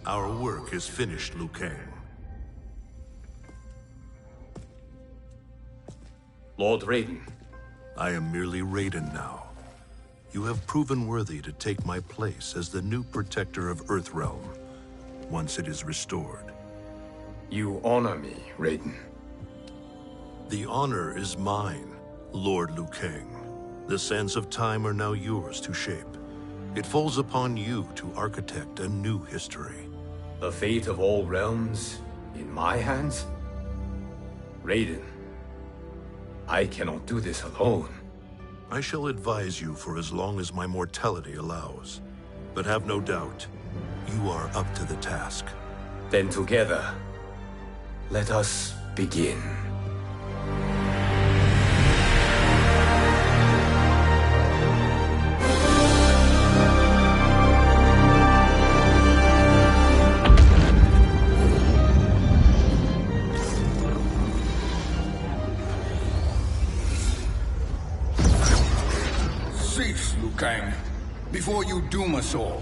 Our work is finished, Liu Kang. Lord Raiden. I am merely Raiden now. You have proven worthy to take my place as the new protector of Earthrealm, once it is restored. You honor me, Raiden. The honor is mine, Lord Liu Kang. The sands of time are now yours to shape. It falls upon you to architect a new history. The fate of all realms in my hands? Raiden, I cannot do this alone. I shall advise you for as long as my mortality allows. But have no doubt, you are up to the task. Then together, let us begin. Cease, Liu Kang, before you doom us all.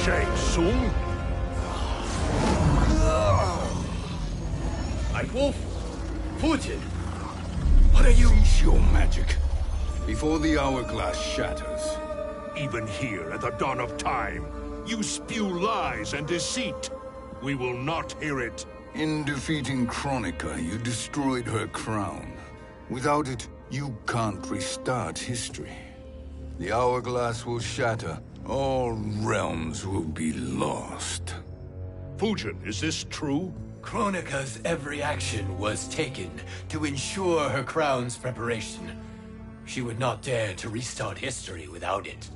Shang Tsung? Wolf, Putin, what are you? Cease your magic, before the hourglass shatters. Even here at the dawn of time, you spew lies and deceit. We will not hear it. In defeating Kronika, you destroyed her crown. Without it, you can't restart history. The hourglass will shatter. All realms will be lost. Fujin, is this true? Kronika's every action was taken to ensure her crown's preparation. She would not dare to restart history without it.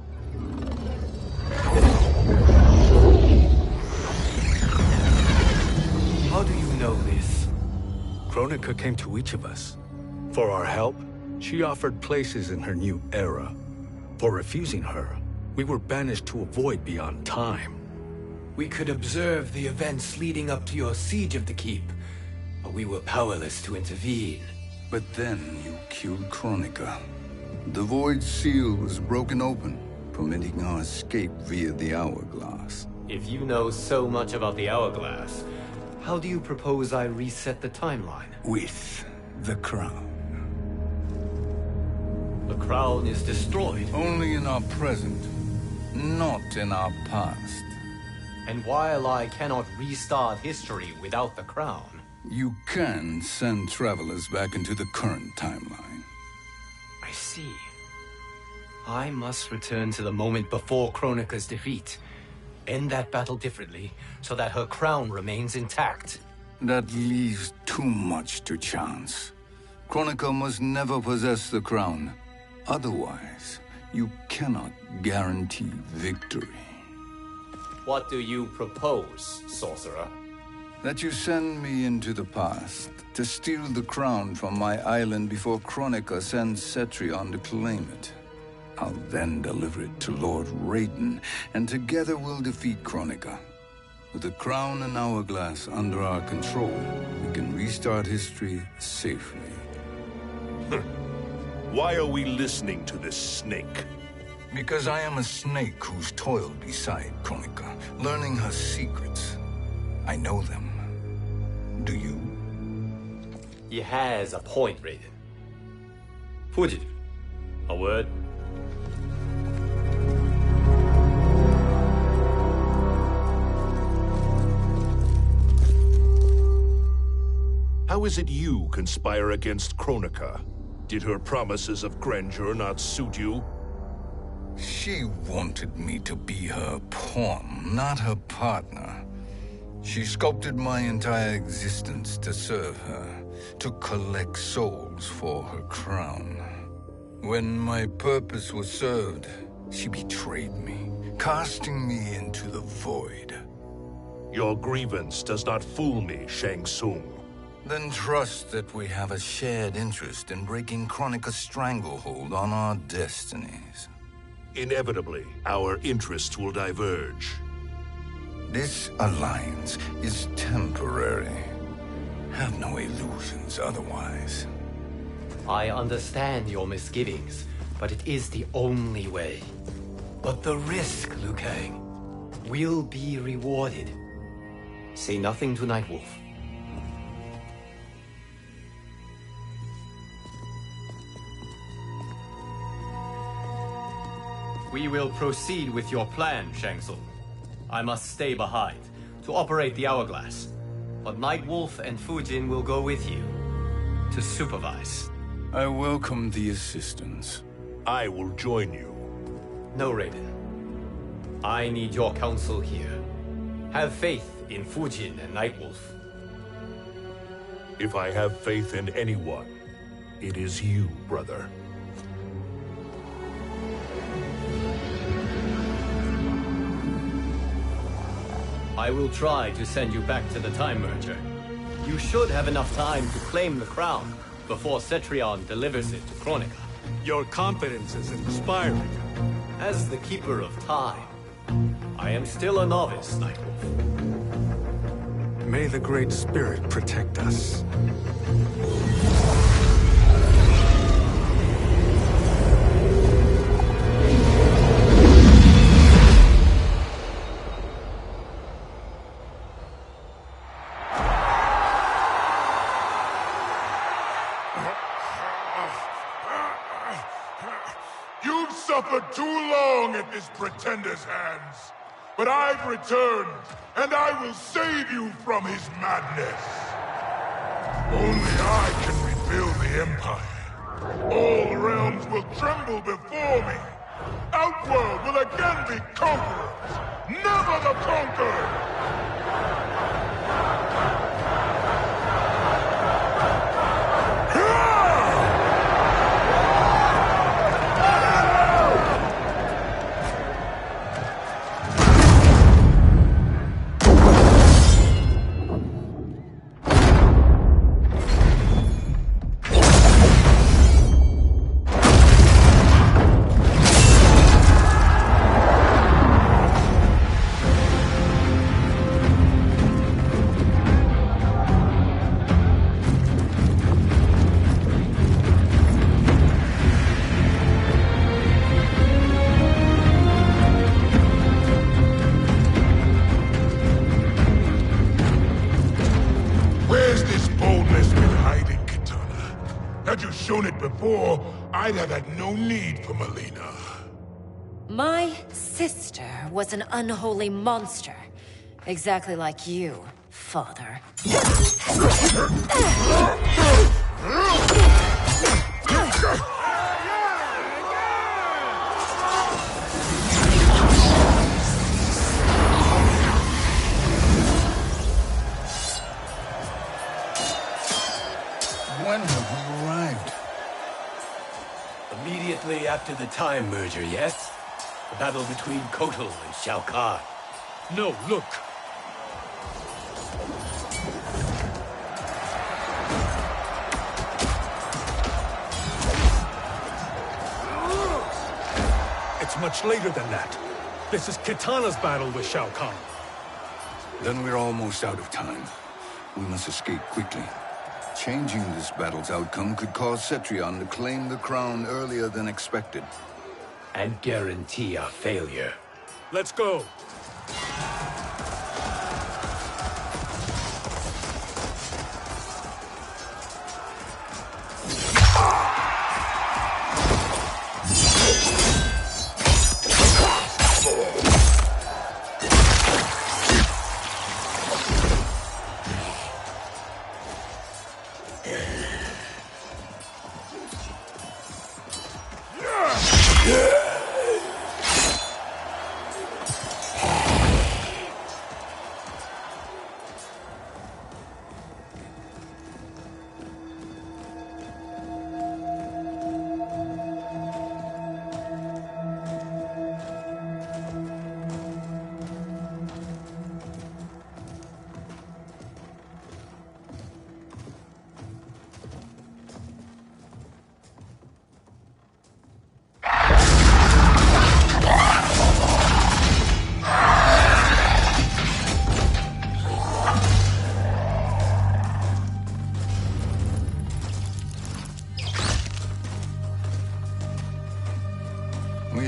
How do you know this? Kronika came to each of us. For our help, she offered places in her new era. For refusing her, we were banished to a void beyond time. We could observe the events leading up to your siege of the keep, but we were powerless to intervene. But then you killed Kronika. The Void Seal was broken open, permitting our escape via the hourglass. If you know so much about the hourglass, how do you propose I reset the timeline? With the crown. The crown is destroyed. Only in our present, not in our past. And while I cannot restart history without the crown... You can send travelers back into the current timeline. I see. I must return to the moment before Kronika's defeat. End that battle differently, so that her crown remains intact. That leaves too much to chance. Kronika must never possess the crown. Otherwise, you cannot guarantee victory. What do you propose, sorcerer? That you send me into the past to steal the crown from my island before Kronika sends Cetrion to claim it. I'll then deliver it to Lord Raiden, and together we'll defeat Kronika. With the crown and hourglass under our control, we can restart history safely. Why are we listening to this snake? Because I am a snake who's toiled beside Kronika, learning her secrets. I know them. Do you? He has a point, Raiden. Fujin, a word? How is it you conspire against Kronika? Did her promises of grandeur not suit you? She wanted me to be her pawn, not her partner. She sculpted my entire existence to serve her, to collect souls for her crown. When my purpose was served, she betrayed me, casting me into the void. Your grievance does not fool me, Shang Tsung. Then trust that we have a shared interest in breaking Kronika's stranglehold on our destinies. Inevitably, our interests will diverge. This alliance is temporary. Have no illusions otherwise. I understand your misgivings, but it is the only way. But the risk, Liu Kang, will be rewarded. Say nothing to Nightwolf. We will proceed with your plan, Shang Tsung. I must stay behind to operate the Hourglass. But Nightwolf and Fujin will go with you to supervise. I welcome the assistance. I will join you. No, Raiden. I need your counsel here. Have faith in Fujin and Nightwolf. If I have faith in anyone, it is you, brother. I will try to send you back to the Time Merger. You should have enough time to claim the crown before Cetrion delivers it to Kronika. Your confidence is inspiring. As the Keeper of Time, I am still a novice, Nightwolf. May the Great Spirit protect us. You've suffered too long at this pretender's hands. But I've returned, and I will save you from his madness. Only I can rebuild the Empire. All realms will tremble before me. Outworld will again be conquerors, never the conquered! Had you shown it before, I'd have had no need for Melina. My sister was an unholy monster. Exactly like you, father. When have we arrived? Immediately after the Time Merger, yes? The battle between Kotal and Shao Kahn. No, look! It's much later than that. This is Kitana's battle with Shao Kahn. Then we're almost out of time. We must escape quickly. Changing this battle's outcome could cause Cetrion to claim the crown earlier than expected. And guarantee our failure. Let's go!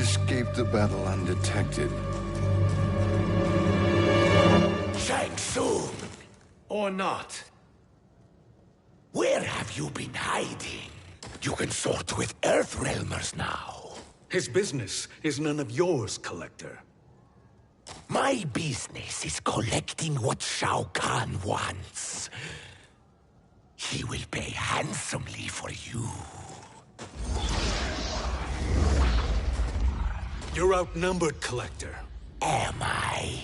escaped the battle undetected. Shang Tsung! Or not. Where have you been hiding? You can sort with Earthrealmers now. His business is none of yours, Collector. My business is collecting what Shao Kahn wants. He will pay handsomely for you. You're outnumbered, Collector. Am I?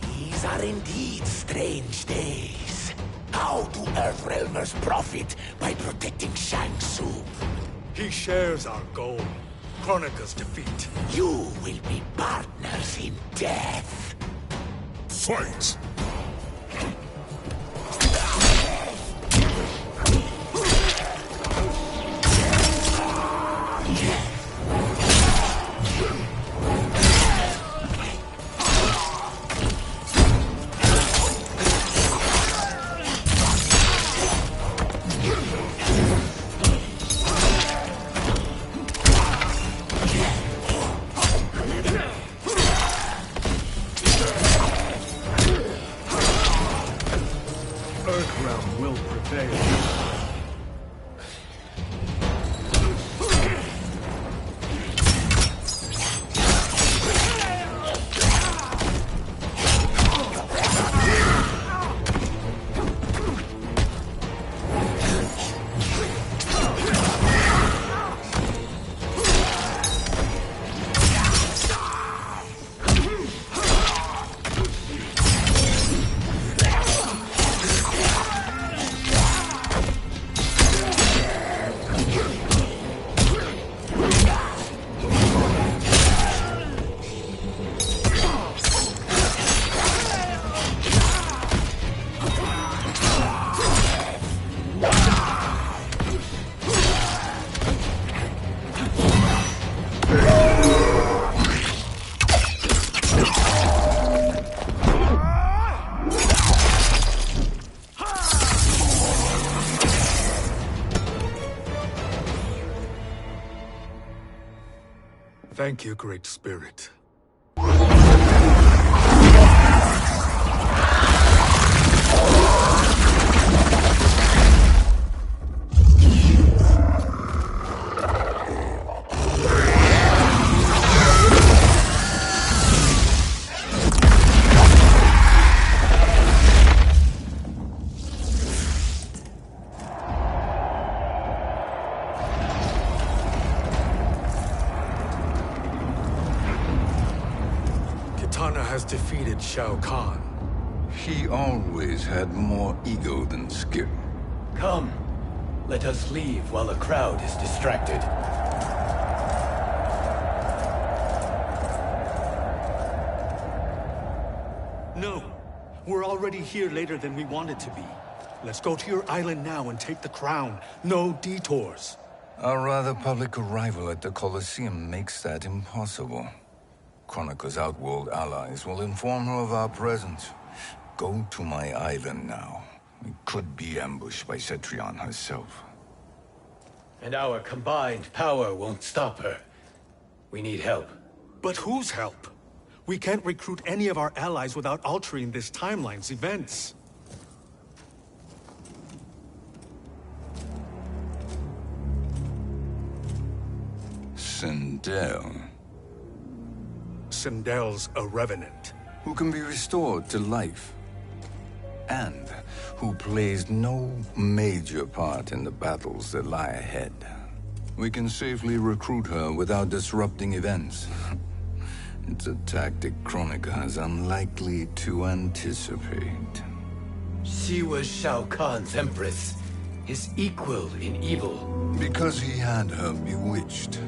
These are indeed strange days. How do Earthrealmers profit by protecting Shang Tsung? He shares our goal. Kronika's defeat. You will be partners in death. Fight! Earthrealm will prevail. Thank you, Great Spirit. Kitana has defeated Shao Kahn. He always had more ego than skill. Come, let us leave while the crowd is distracted. No, we're already here later than we wanted to be. Let's go to your island now and take the crown. No detours. Our rather public arrival at the Colosseum makes that impossible. Kronika's outworld allies will inform her of our presence. Go to my island now. We could be ambushed by Cetrion herself. And our combined power won't stop her. We need help. But whose help? We can't recruit any of our allies without altering this timeline's events. Sindel, Sindel's a revenant. who can be restored to life, and who plays no major part in the battles that lie ahead. We can safely recruit her without disrupting events. It's a tactic Kronika is unlikely to anticipate. She was Shao Kahn's empress, his equal in evil. Because he had her bewitched.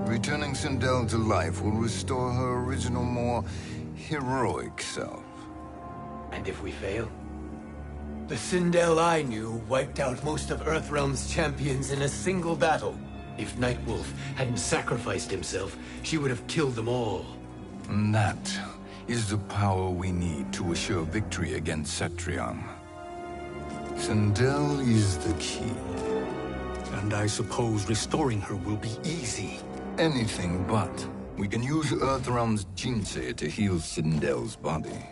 Returning Sindel to life will restore her original, more heroic self. And if we fail? The Sindel I knew wiped out most of Earthrealm's champions in a single battle. If Nightwolf hadn't sacrificed himself, she would have killed them all. And that is the power we need to assure victory against Cetrion. Sindel is the key. And I suppose restoring her will be easy. Anything but. We can use Earthrealm's Jinsei to heal Sindel's body.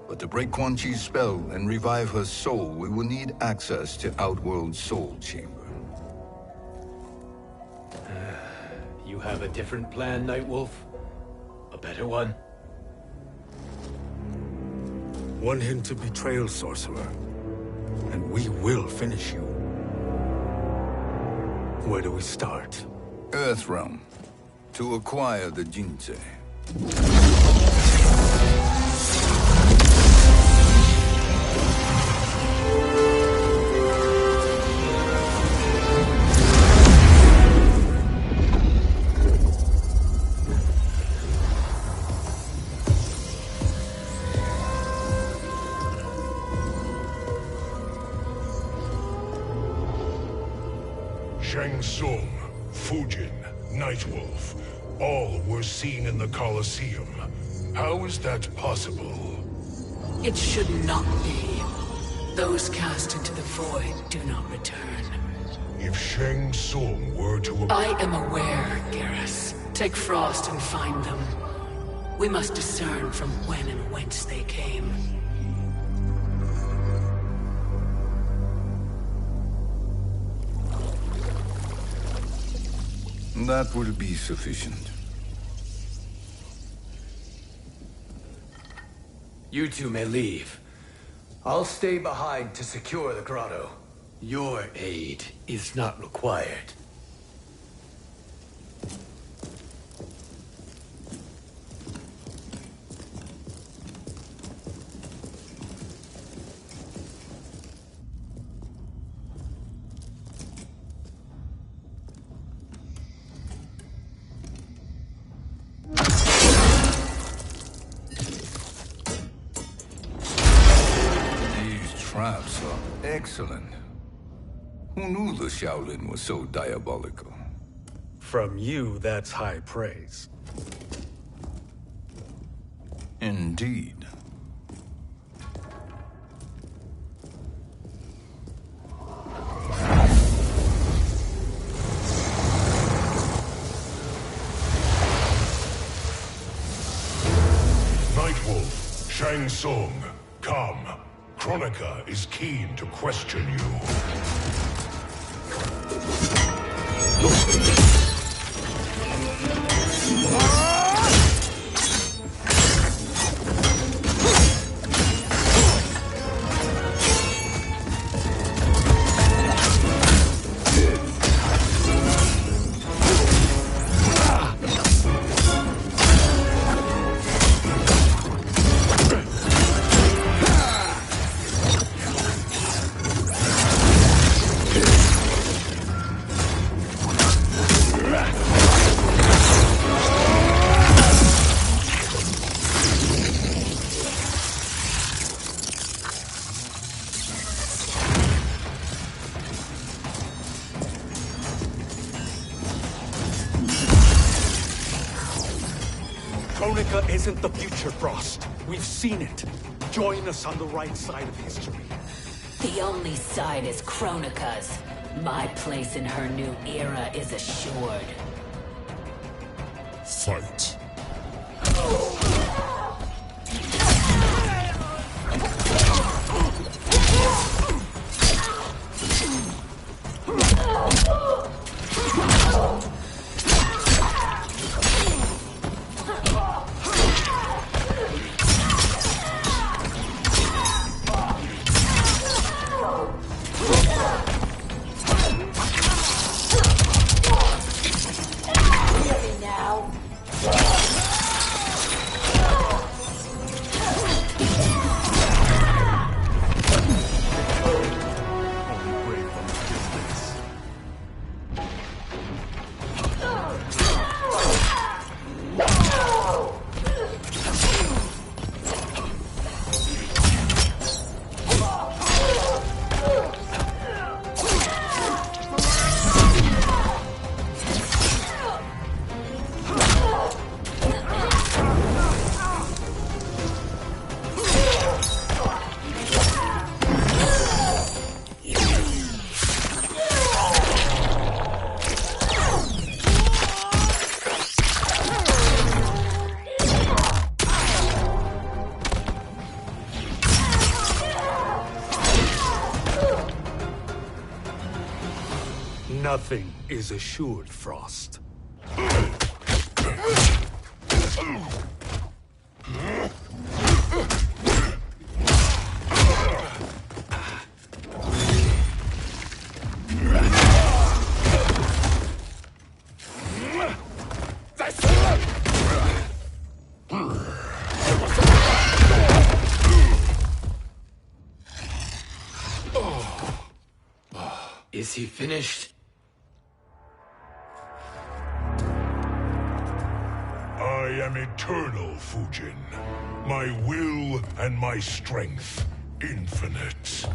But to break Quan Chi's spell and revive her soul, we will need access to Outworld's Soul Chamber. You have a different plan, Nightwolf? A better one? One hint to betrayal, Sorcerer. And we will finish you. Where do we start? Earthrealm. To acquire the Jinsei. Shang Tsung, Fujin, Nightwolf, all were seen in the Colosseum. How is that possible? It should not be. Those cast into the void do not return. If Shang Tsung were to... I am aware, Garrus. Take Frost and find them. We must discern from when and whence they came. That will be sufficient. You two may leave. I'll stay behind to secure the grotto. Your aid is not required. Traps are excellent. Who knew the Shaolin was so diabolical? From you, that's high praise. Indeed. Nightwolf, Shang Tsung, come. Kronika is keen to question you. Kronika isn't the future, Frost. We've seen it. Join us on the right side of history. The only side is Kronika's. My place in her new era is assured. Fight. Now. Nothing is assured, Frost. Is he finished? I am eternal, Fujin. My will and my strength infinite.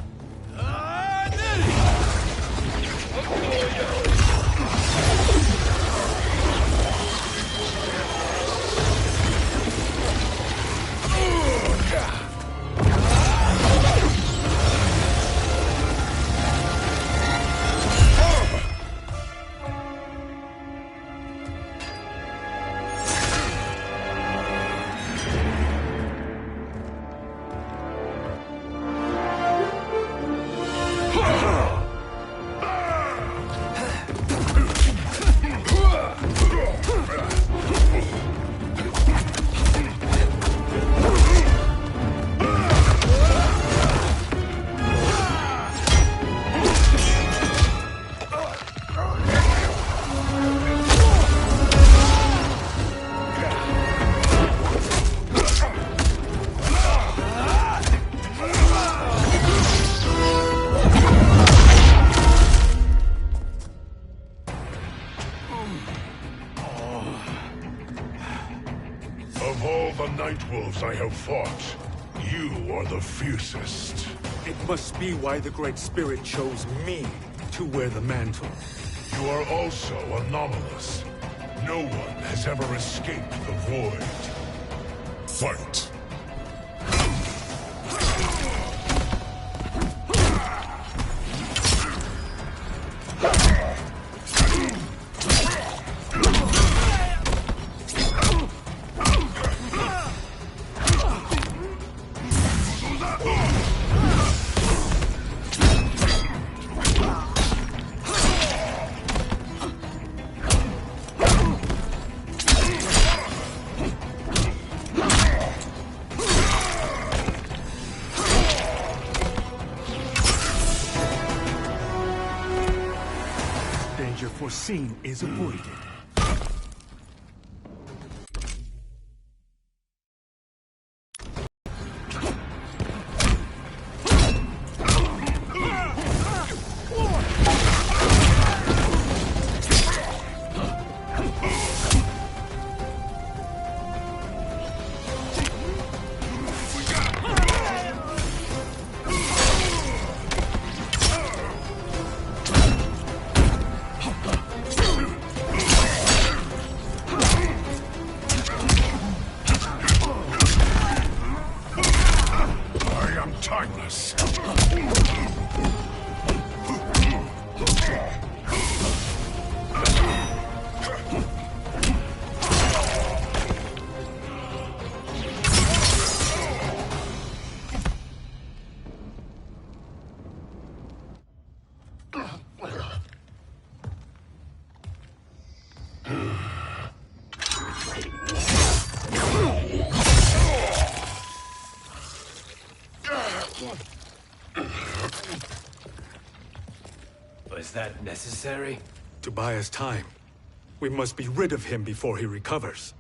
Of all the Nightwolves I have fought, you are the fiercest. It must be why the Great Spirit chose me to wear the mantle. You are also anomalous. No one has ever escaped the void. Fight! Danger foreseen is avoided. Timeless. Was that necessary? To buy us time. We must be rid of him before he recovers.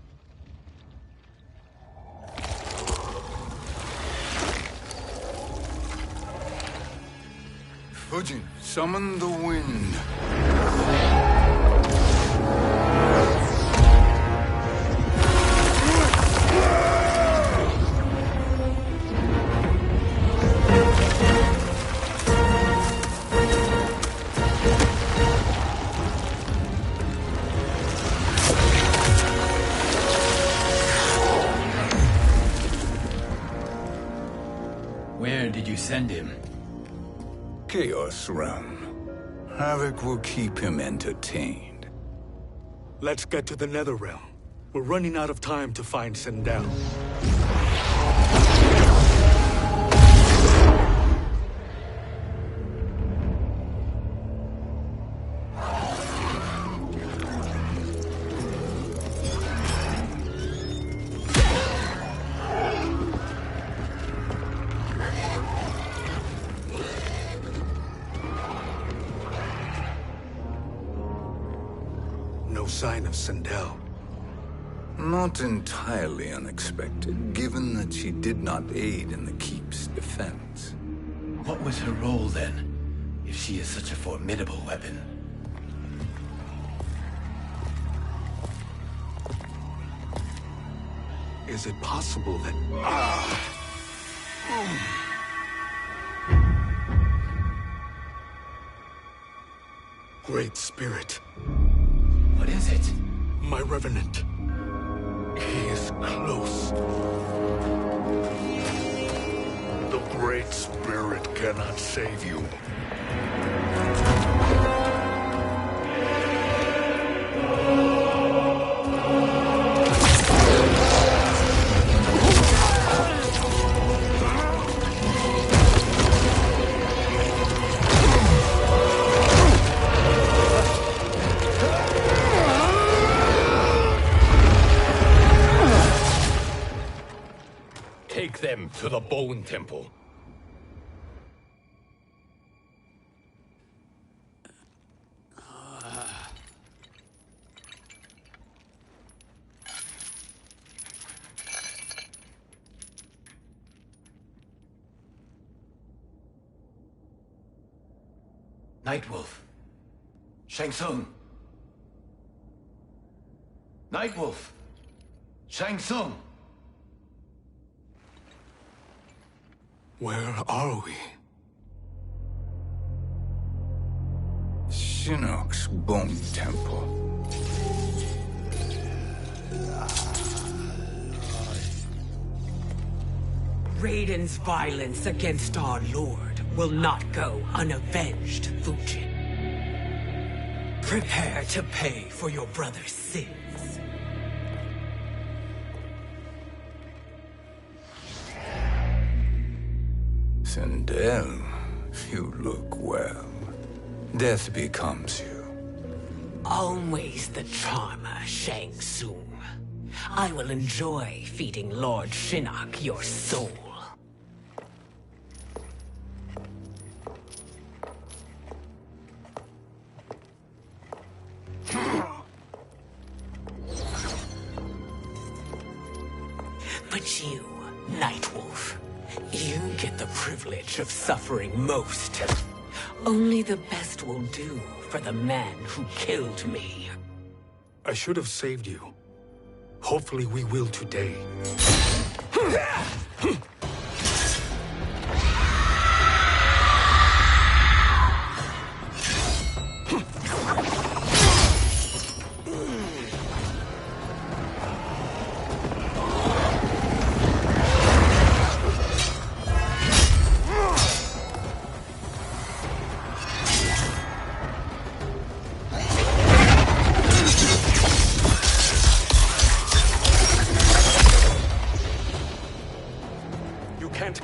Fujin, summon the wind. Where did you send him? Chaos Realm. Havoc will keep him entertained. Let's get to the Netherrealm. We're running out of time to find Sindel. sign of Sindel. Not entirely unexpected, given that she did not aid in the Keep's defense. What was her role then, if she is such a formidable weapon? Is it possible that... Great Spirit. What is it? My Revenant. He is close. The Great Spirit cannot save you. Take them to the Bone Temple. Nightwolf. Shang Tsung. Nightwolf. Shang Tsung. Where are we? Shinnok's Bone Temple. Raiden's violence against our Lord will not go unavenged, Fujin. Prepare to pay for your brother's sins. Sindel, you look well. Death becomes you. Always the charmer, Shang Tsung. I will enjoy feeding Lord Shinnok your soul. But you, Nightwolf, you get the privilege of suffering most. Only the best will do for the man who killed me. I should have saved you. Hopefully we will today.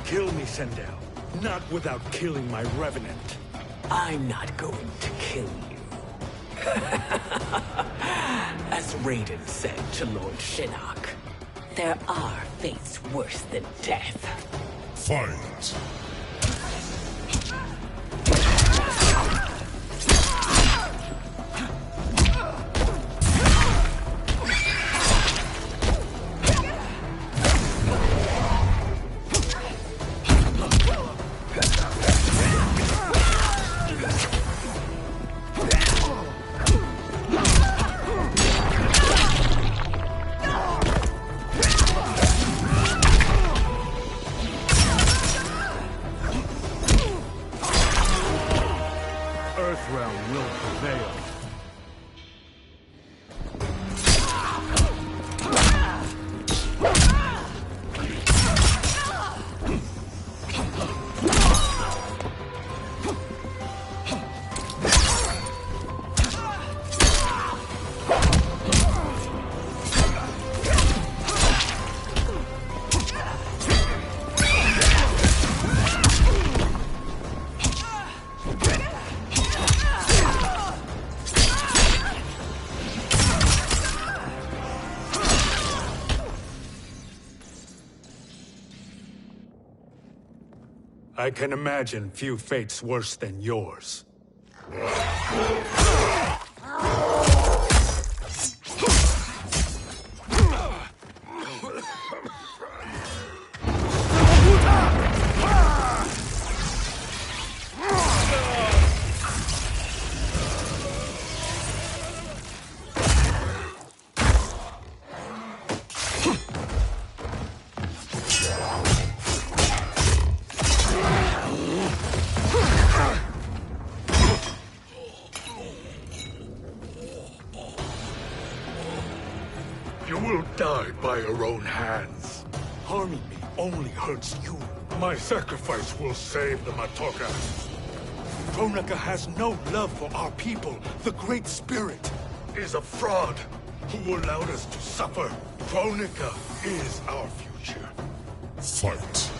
Kill me, Sindel. Not without killing my Revenant. I'm not going to kill you. As Raiden said to Lord Shinnok, there are fates worse than death. Fight! Earthrealm will prevail. I can imagine few fates worse than yours. died by your own hands. Harming me only hurts you. My sacrifice will save the Matoka. Kronika has no love for our people. The Great Spirit is a fraud Who allowed us to suffer? Kronika is our future. Fight.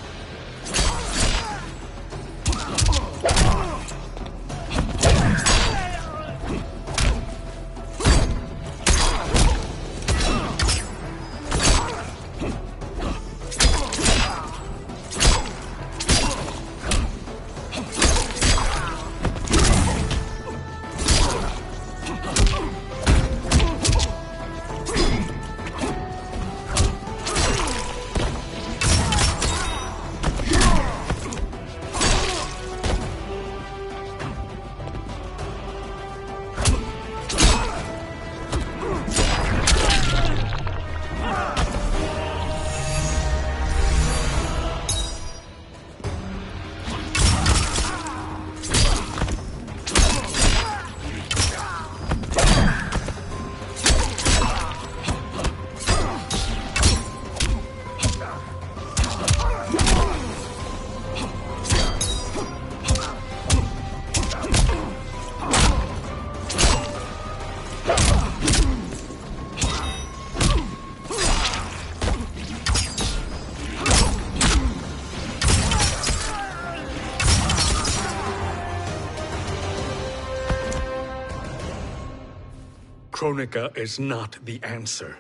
Kronika is not the answer.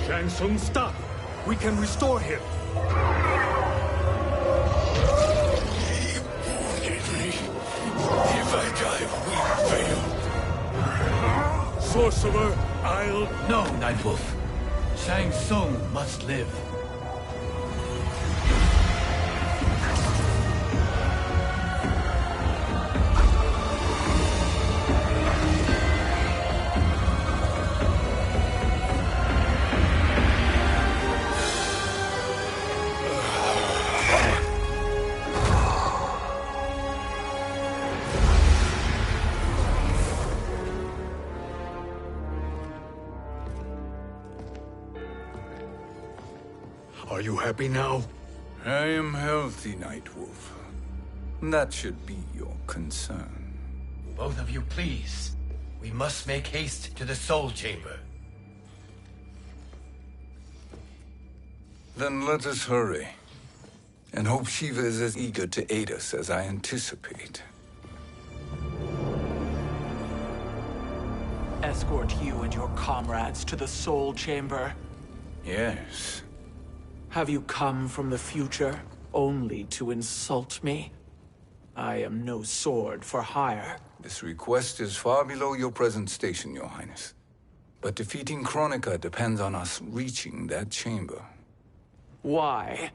Shang Tsung, stop! We can restore him! If I die, we fail. Sorcerer, I'll... No, Nightwolf. Shang Tsung must live. Are you happy now? I am healthy, Nightwolf. That should be your concern. Both of you, please. We must make haste to the Soul Chamber. Then let us hurry. And hope Shiva is as eager to aid us as I anticipate. Escort you and your comrades to the Soul Chamber. Yes. Have you come from the future only to insult me? I am no sword for hire. This request is far below your present station, Your Highness. But defeating Kronika depends on us reaching that chamber. Why?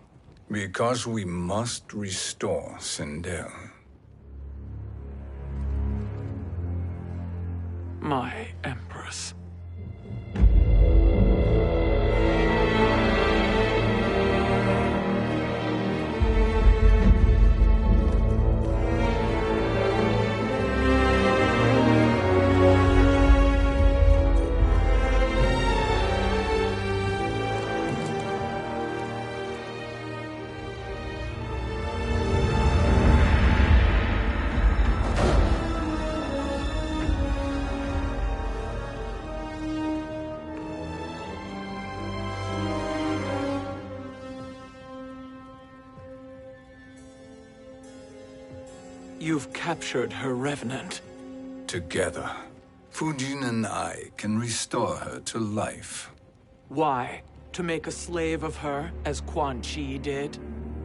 Because we must restore Sindel. My Empress. You've captured her revenant. Together, Fujin and I can restore her to life. Why? To make a slave of her, as Quan Chi did?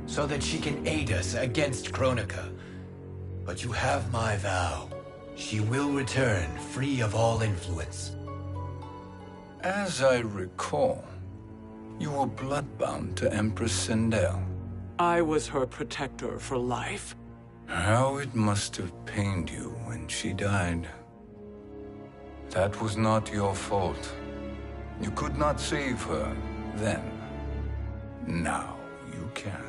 So that she can aid us against Kronika. But you have my vow. She will return free of all influence. As I recall, you were bloodbound to Empress Sindel. I was her protector for life. How it must have pained you when she died. That was not your fault. You could not save her then. Now you can.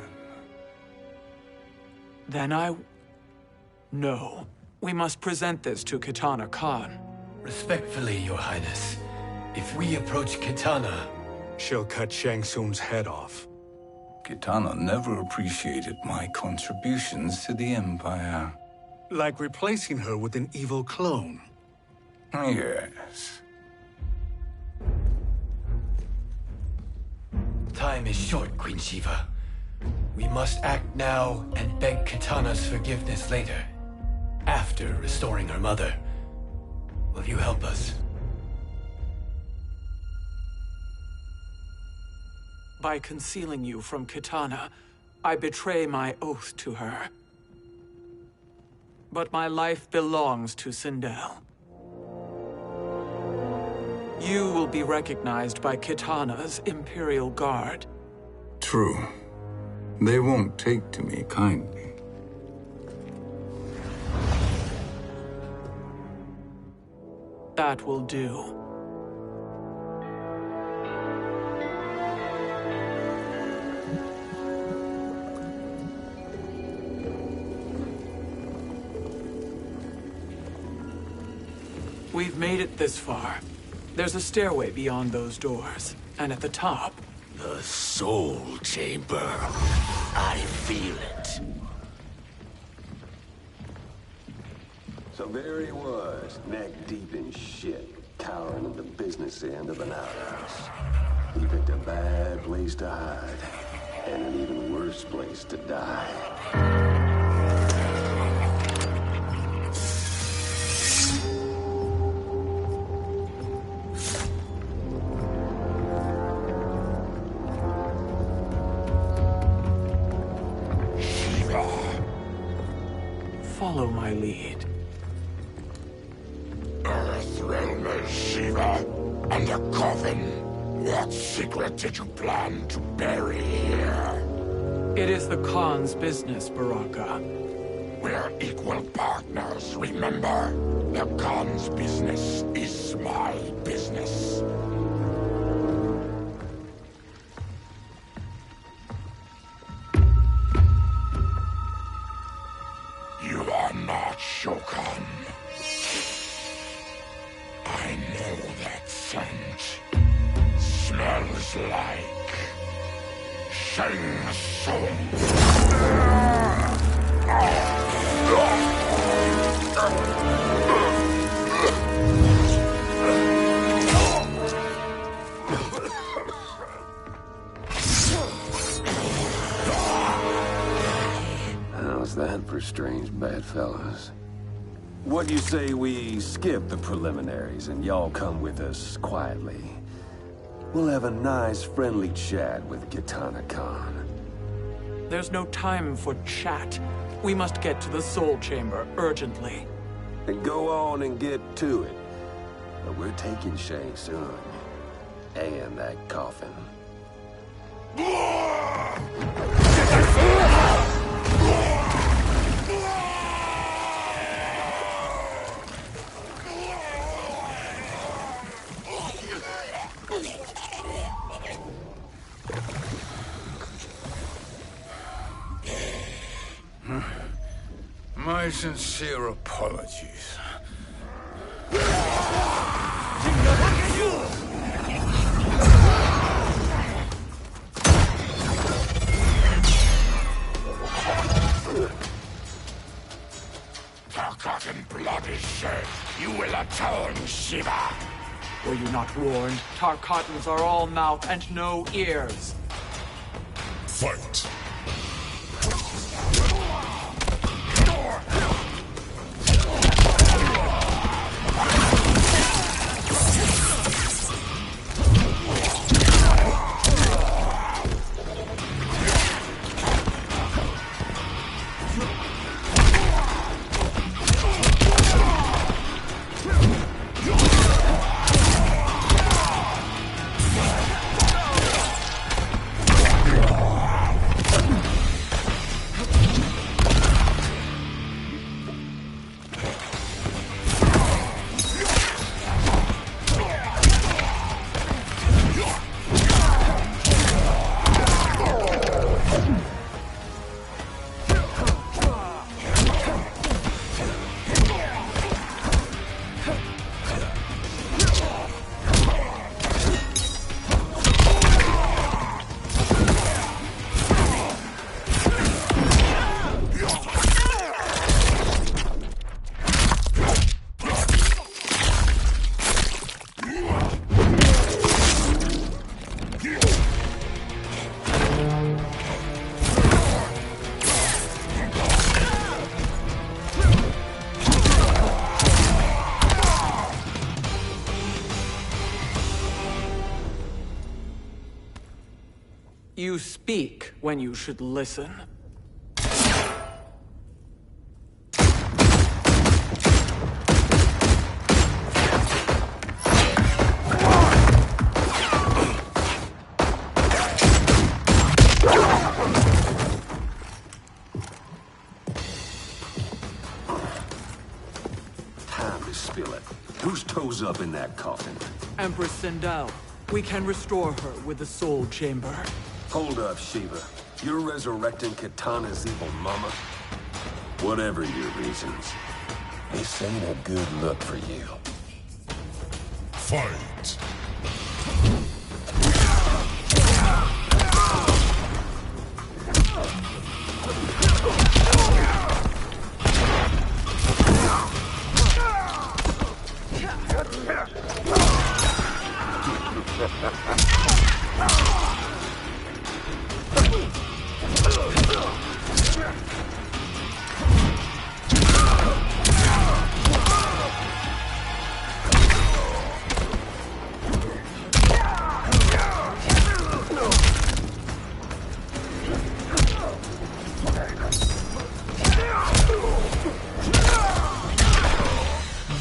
Then No. We must present this to Kitana Khan. Respectfully, Your Highness, if we approach Kitana... She'll cut Shang Tsung's head off. Kitana never appreciated my contributions to the Empire. Like replacing her with an evil clone. Yes. Time is short, Queen Shiva. We must act now and beg Kitana's forgiveness later. After restoring her mother. Will you help us? By concealing you from Kitana, I betray my oath to her. But my life belongs to Sindel. You will be recognized by Kitana's Imperial Guard. True. They won't take to me kindly. That will do. We've made it this far. There's a stairway beyond those doors, and at the top... The Soul Chamber. I feel it. So there he was, neck deep in shit, cowering at the business end of an outhouse. He picked a bad place to hide, and an even worse place to die. Follow my lead. Earthrealmer Shiva, and a coffin. What secret did you plan to bury here? It is the Khan's business, Baraka. We're equal partners, remember? The Khan's business is my business. You are not Shokan. I know that scent. Smells like Shang Tsung. How's that for strange bedfellows? What do you say we skip the preliminaries and y'all come with us quietly? We'll have a nice, friendly chat with Kitana Khan. There's no time for chat. We must get to the Soul Chamber urgently. Then go on and get to it. But we're taking Shang Tsung. And that coffin. My sincere apologies. Forgotten blood is shed. You will atone, Shiva. Were you not warned? Tarkatans are all mouth and no ears. Fight! You speak when you should listen. Time to spill it. Whose toes up in that coffin? Empress Sindel. We can restore her with the Soul Chamber. Hold up, Shiva. You're resurrecting Kitana's evil mama? Whatever your reasons, this ain't a good look for you. Fight!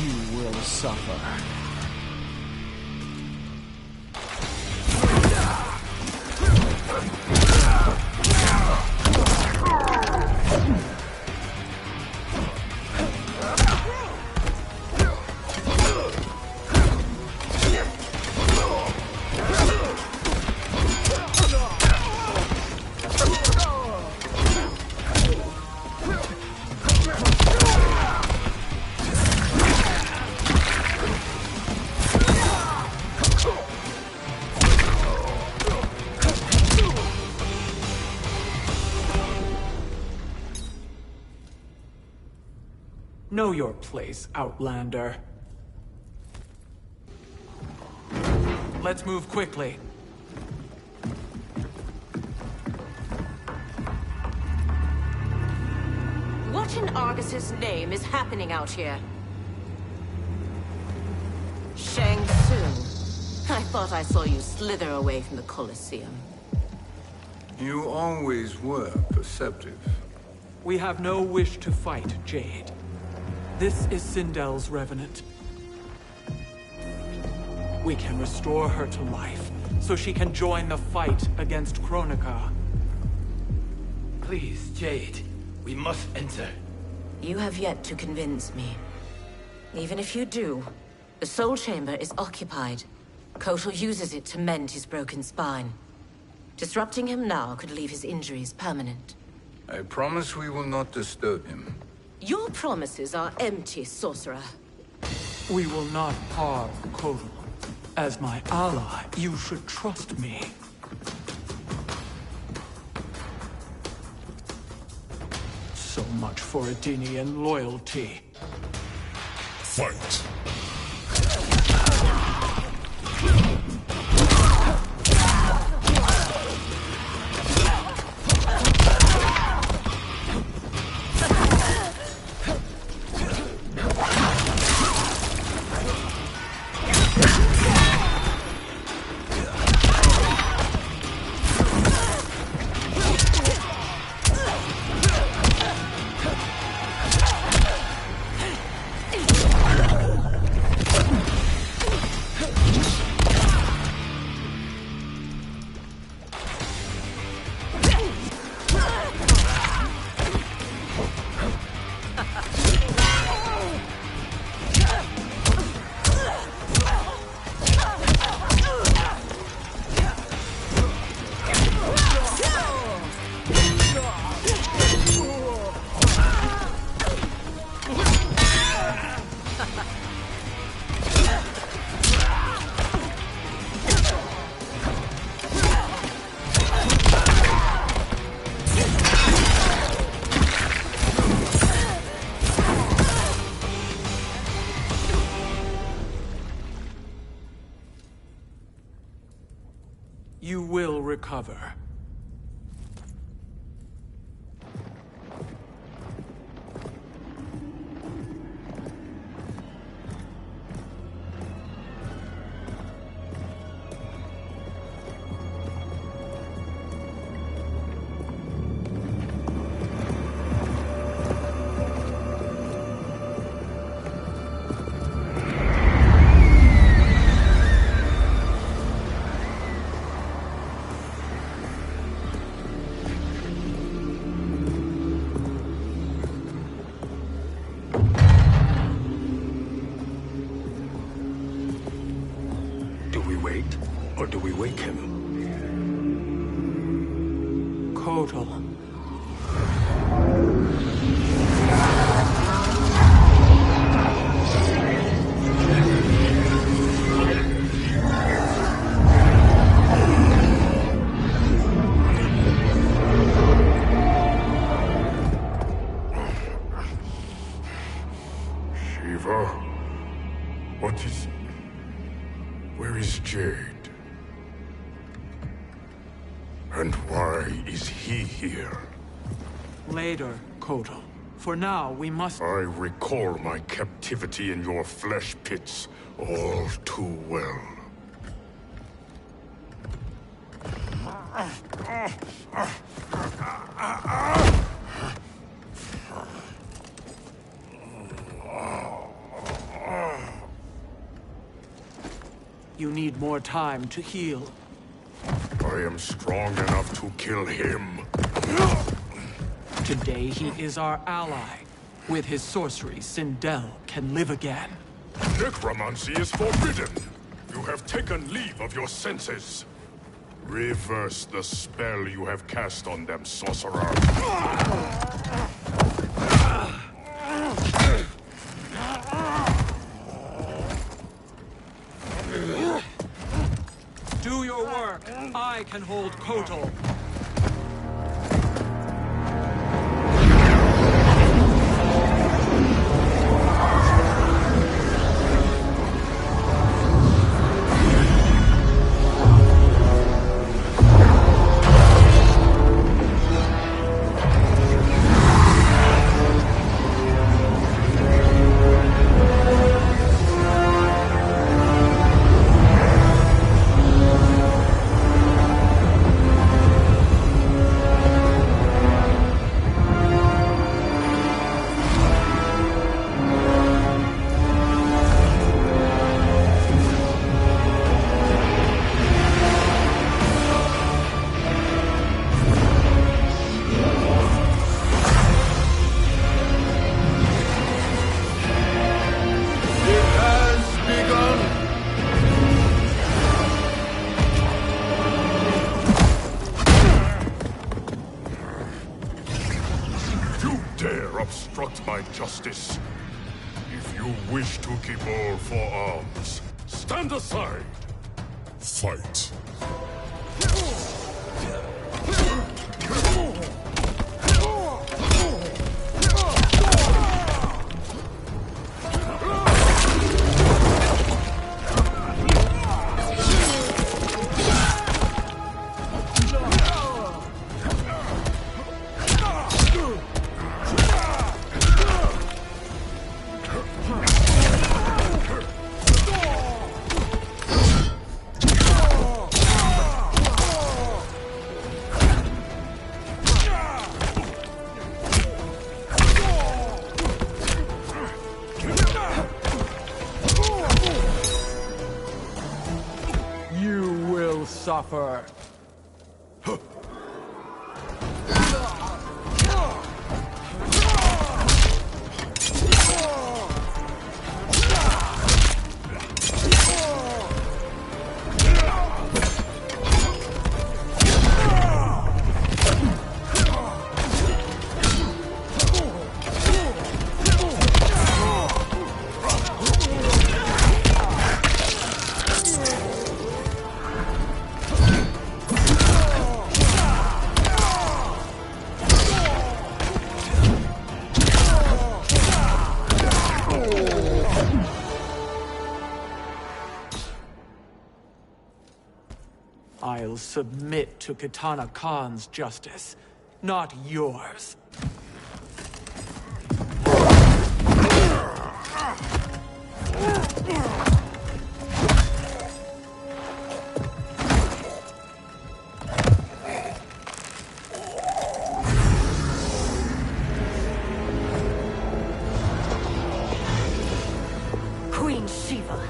You will suffer. Know your place, Outlander. Let's move quickly. What in Argus's name is happening out here? Shang Tsung. I thought I saw you slither away from the Colosseum. You always were perceptive. We have no wish to fight, Jade. This is Sindel's Revenant. We can restore her to life, so she can join the fight against Kronika. Please, Jade. We must enter. You have yet to convince me. Even if you do, the Soul Chamber is occupied. Kotal uses it to mend his broken spine. Disrupting him now could leave his injuries permanent. I promise we will not disturb him. Your promises are empty, sorcerer. We will not harm Kotal. As my ally, you should trust me. So much for Adenian loyalty. Fight! You will recover. we wait, or do we wake him? Kotal. Shiva? What is... Where is Jade? And why is he here? Later, Kotal. For now, we must... I recall my captivity in your flesh pits all too well. You need more time to heal. I am strong enough to kill him. Today he is our ally. With his sorcery, Sindel can live again. Necromancy is forbidden. You have taken leave of your senses. Reverse the spell you have cast on them, sorcerer. Do your work. I can hold Kotal. Obstruct my justice. If you wish to keep all four arms, stand aside. Fight. Suffer. I'll submit to Kitana Khan's justice, not yours. Queen Shiva.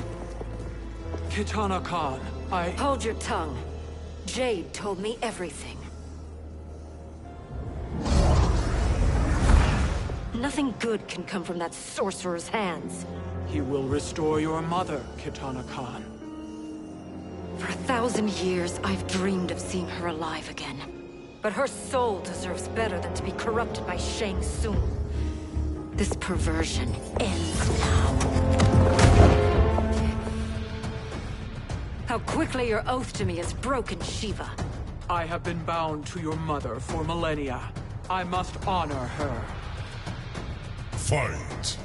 Kitana Khan, Hold your tongue. Jade told me everything. Nothing good can come from that sorcerer's hands. He will restore your mother, Kitana Khan. 1,000 years, I've dreamed of seeing her alive again. But her soul deserves better than to be corrupted by Shang Tsung. This perversion ends now. How quickly your oath to me has broken, Shiva. I have been bound to your mother for millennia. I must honor her. Fight!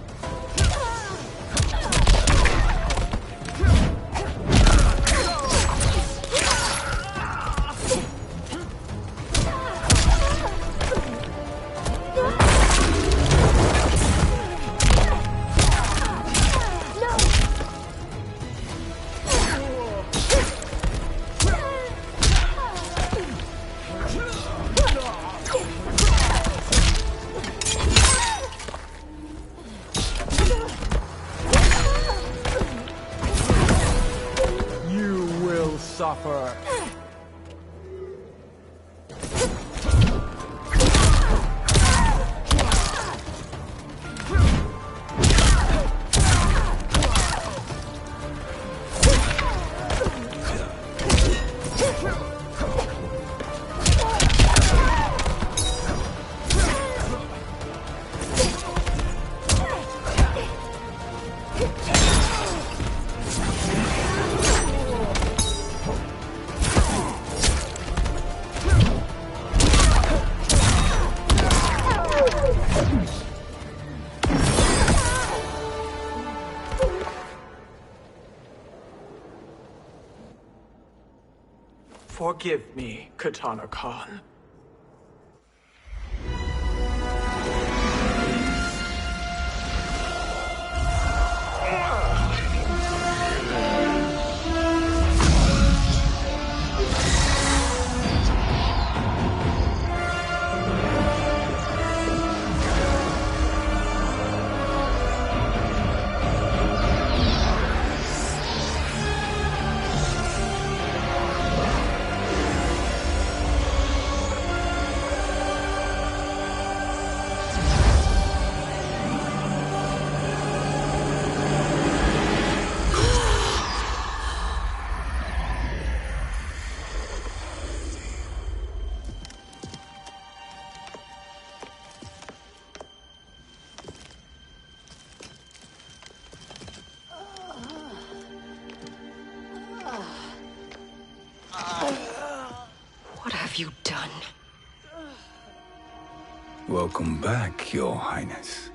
Suffer. Forgive me, Katana Khan. What have you done? Welcome back, Your Highness.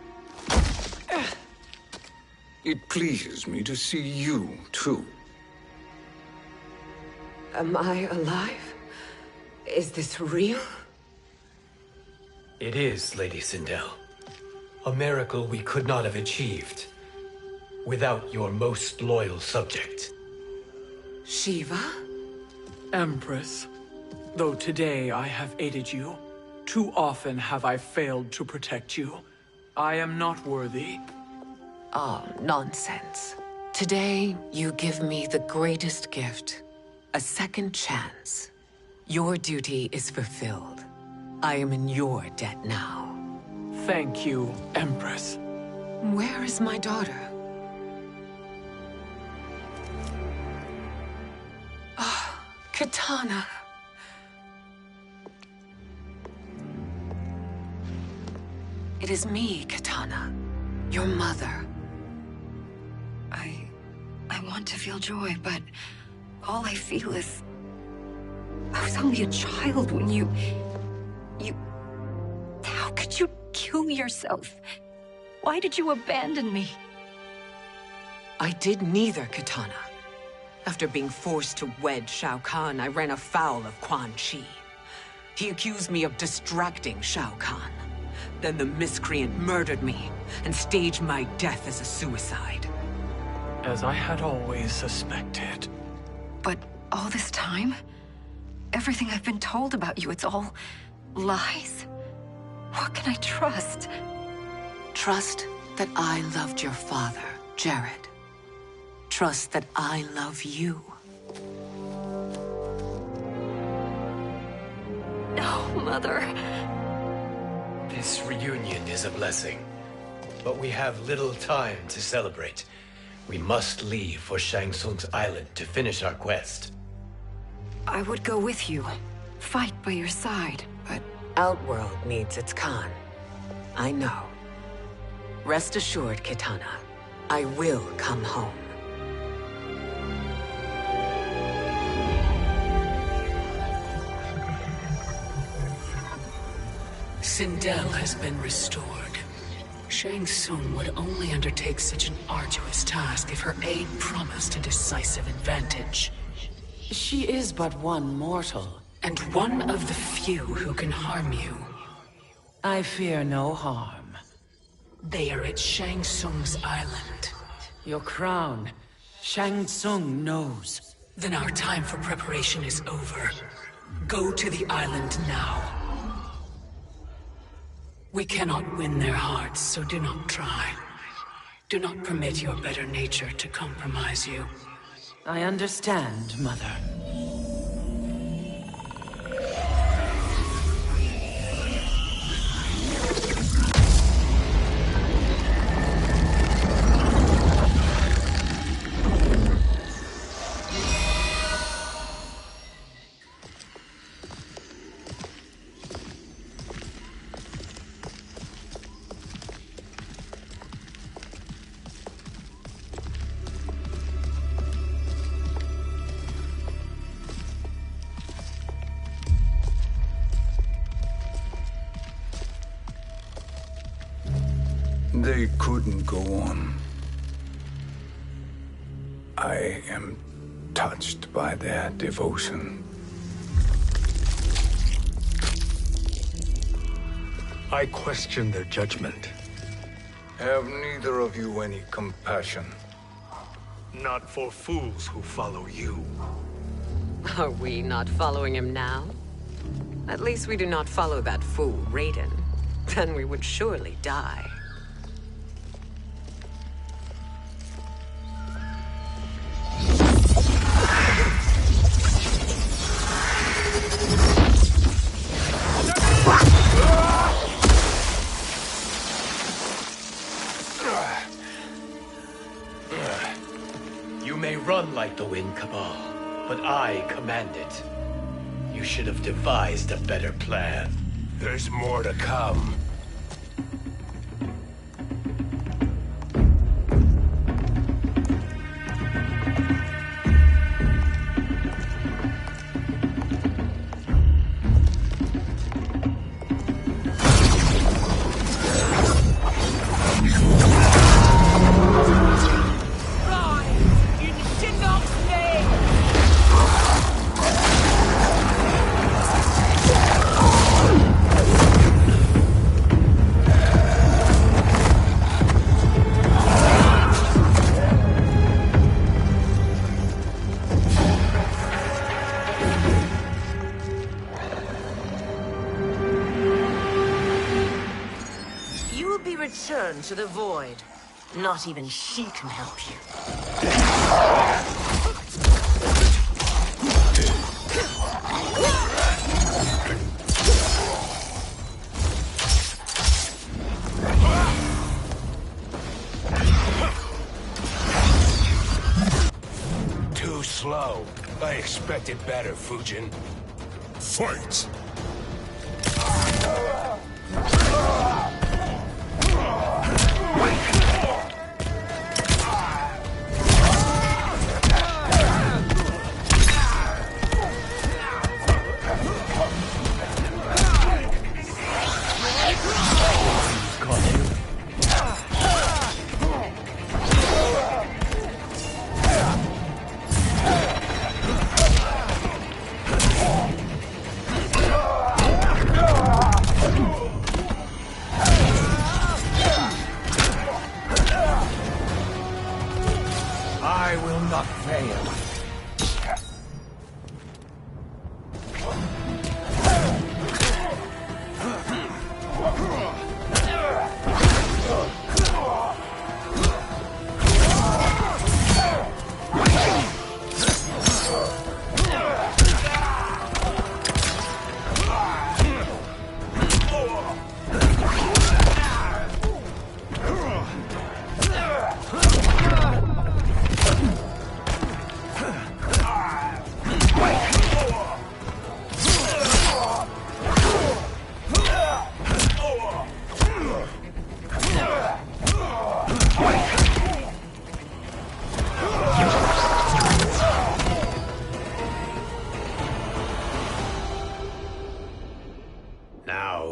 It pleases me to see you, too. Am I alive? Is this real? It is, Lady Sindel. A miracle we could not have achieved without your most loyal subject. Shiva? Empress, though today I have aided you, too often have I failed to protect you. I am not worthy. Oh, nonsense. Today, you give me the greatest gift. A second chance. Your duty is fulfilled. I am in your debt now. Thank you, Empress. Where is my daughter? Ah, Katana. It is me, Katana. Your mother. I want to feel joy, but all I feel is... I was only a child when you... How could you kill yourself? Why did you abandon me? I did neither, Katana. After being forced to wed Shao Kahn, I ran afoul of Quan Chi. He accused me of distracting Shao Kahn. Then the miscreant murdered me and staged my death as a suicide. As I had always suspected. But all this time? Everything I've been told about you, it's all lies? What can I trust? Trust that I loved your father, Jared. Trust that I love you. No, Mother. This reunion is a blessing, but we have little time to celebrate. We must leave for Shang Tsung's island to finish our quest. I would go with you. Fight by your side, but... Outworld needs its Khan. I know. Rest assured, Kitana. I will come home. Sindel has been restored. Shang Tsung would only undertake such an arduous task if her aid promised a decisive advantage. She is but one mortal, and one of the few who can harm you. I fear no harm. They are at Shang Tsung's island. Your crown, Shang Tsung knows. Then our time for preparation is over. Go to the island now. We cannot win their hearts, so do not try. Do not permit your better nature to compromise you. I understand, Mother. They couldn't go on. I am touched by their devotion. I question their judgment. Have neither of you any compassion? Not for fools who follow you. Are we not following him now? At least we do not follow that fool, Raiden. Then we would surely die. You may run like the wind, Cabal, but I command it. You should have devised a better plan. There's more to come. Return to the void. Not even she can help you. Too slow. I expected better, Fujin. Fight!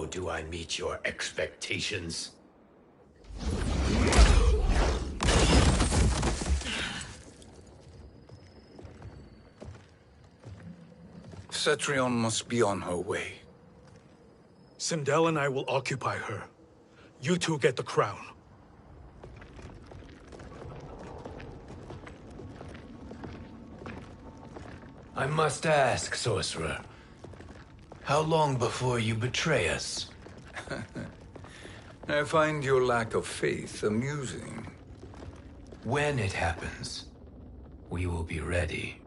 How do I meet your expectations? Cetrion must be on her way. Sindel and I will occupy her. You two get the crown. I must ask, sorcerer. How long before you betray us? I find your lack of faith amusing. When it happens, we will be ready.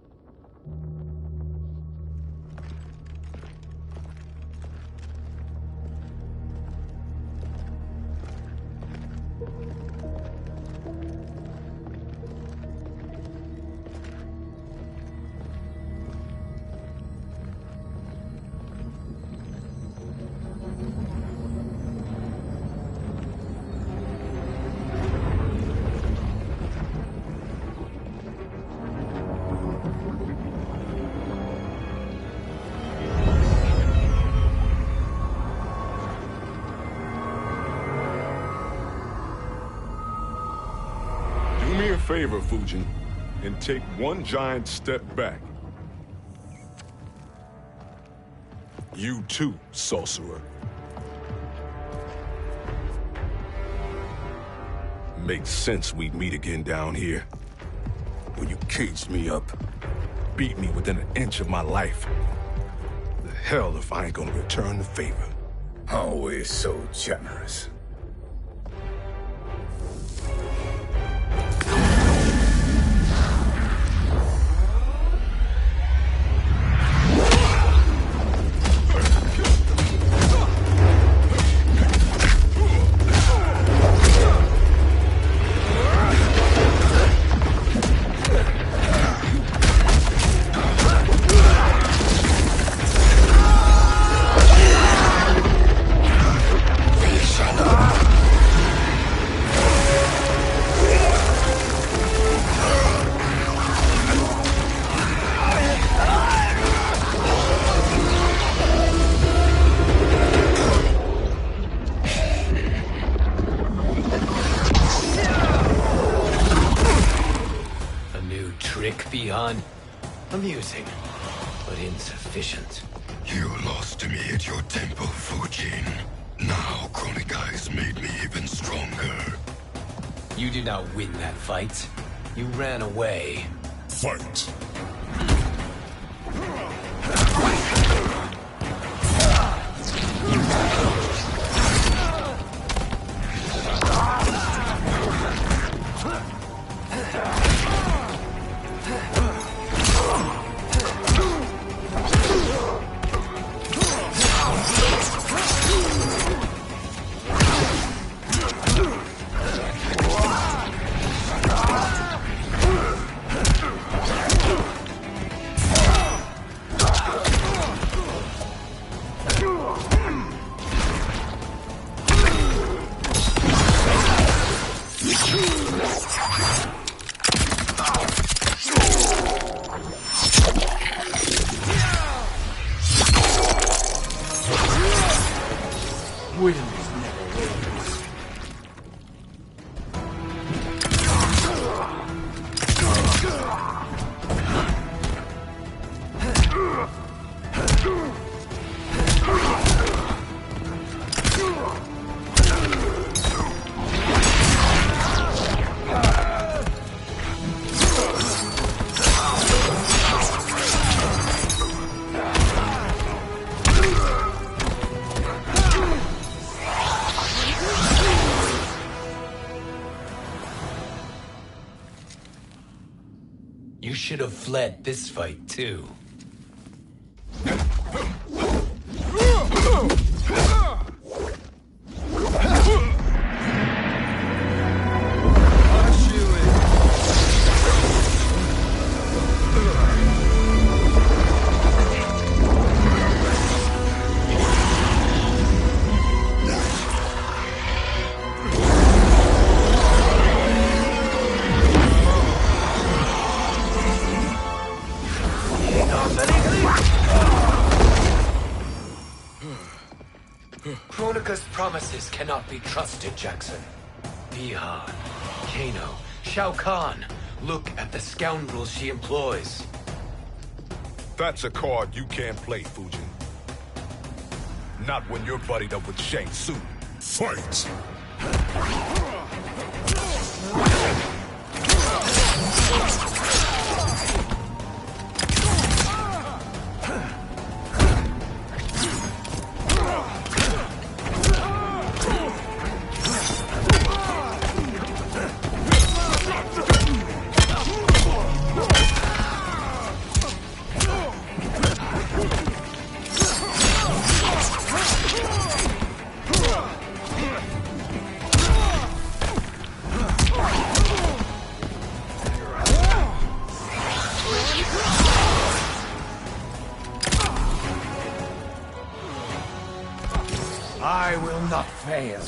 Favor, Fujin, and take one giant step back. You too, sorcerer. Makes sense we'd meet again down here. When you caged me up, beat me within an inch of my life. The hell if I ain't gonna return the favor. Always so generous. Amusing, but insufficient. You lost to me at your temple, Fujin. Now Kronika has made me even stronger. You did not win that fight. You ran away. Fight! You should have fled this fight, too. Kronika's promises cannot be trusted, Jackson. Bihan, Kano, Shao Kahn. Look at the scoundrels she employs. That's a card you can't play, Fujin. Not when you're buddied up with Shang Tsung. Fight! I will not fail.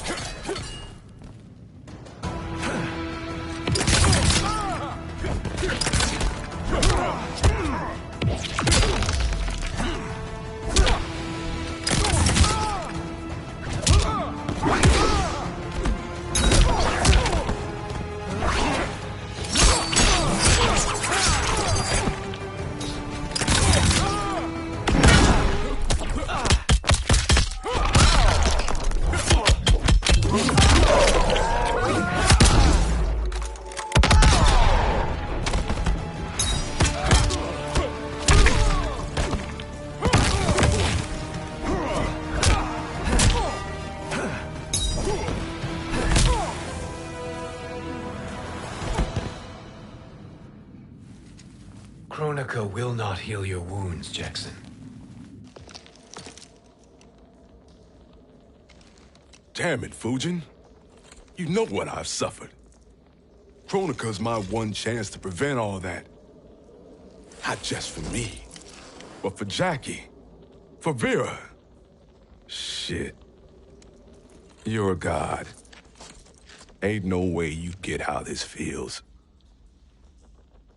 Kronika will not heal your wounds, Jackson. Damn it, Fujin. You know what I've suffered. Kronika's my one chance to prevent all that. Not just for me, but for Jackie, for Vera. Shit. You're a god. Ain't no way you get how this feels.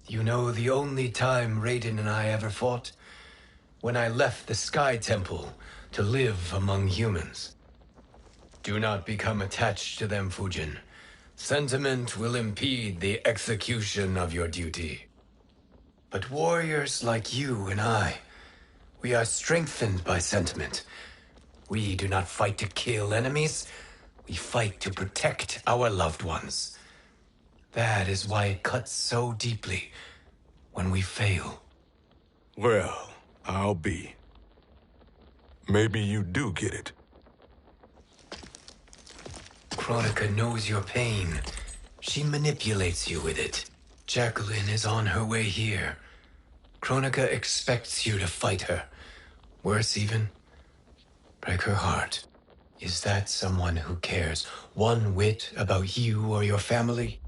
You know the only time Raiden and I ever fought? When I left the Sky Temple to live among humans. Do not become attached to them, Fujin. Sentiment will impede the execution of your duty. But warriors like you and I, we are strengthened by sentiment. We do not fight to kill enemies. We fight to protect our loved ones. That is why it cuts so deeply when we fail. Well, I'll be. Maybe you do get it. Kronika knows your pain. She manipulates you with it. Jacqueline is on her way here. Kronika expects you to fight her. Worse even, break her heart. Is that someone who cares one whit about you or your family?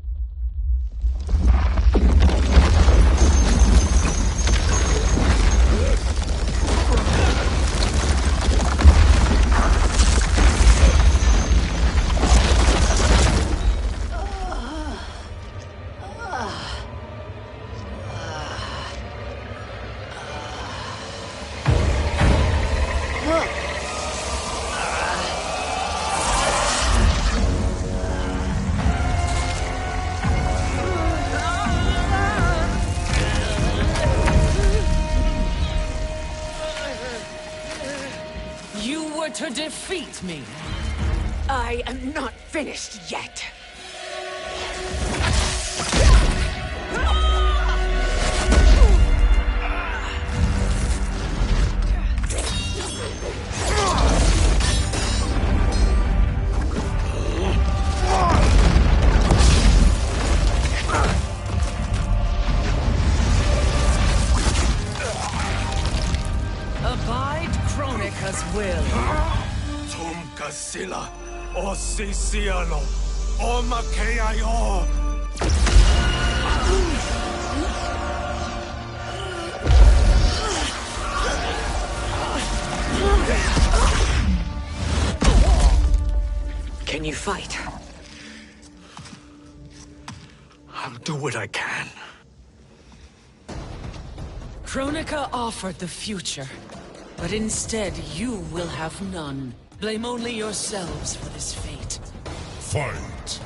To defeat me. I am not finished yet. Abide Kronika's will. Sila, o Siciano, o Makeayo. Can you fight? I'll do what I can. Kronika offered the future, but instead you will have none. Blame only yourselves for this fate. Fight!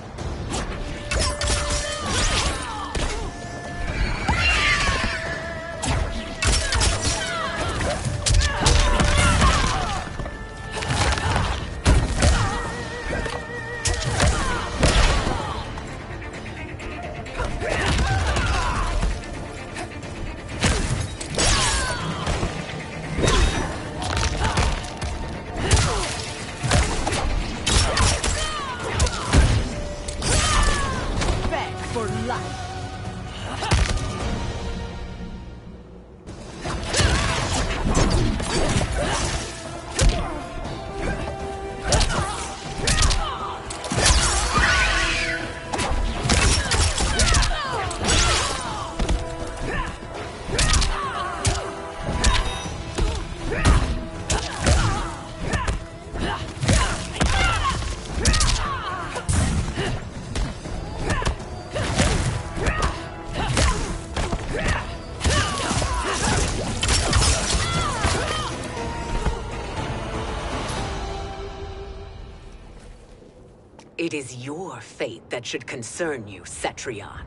It is your fate that should concern you, Cetrion.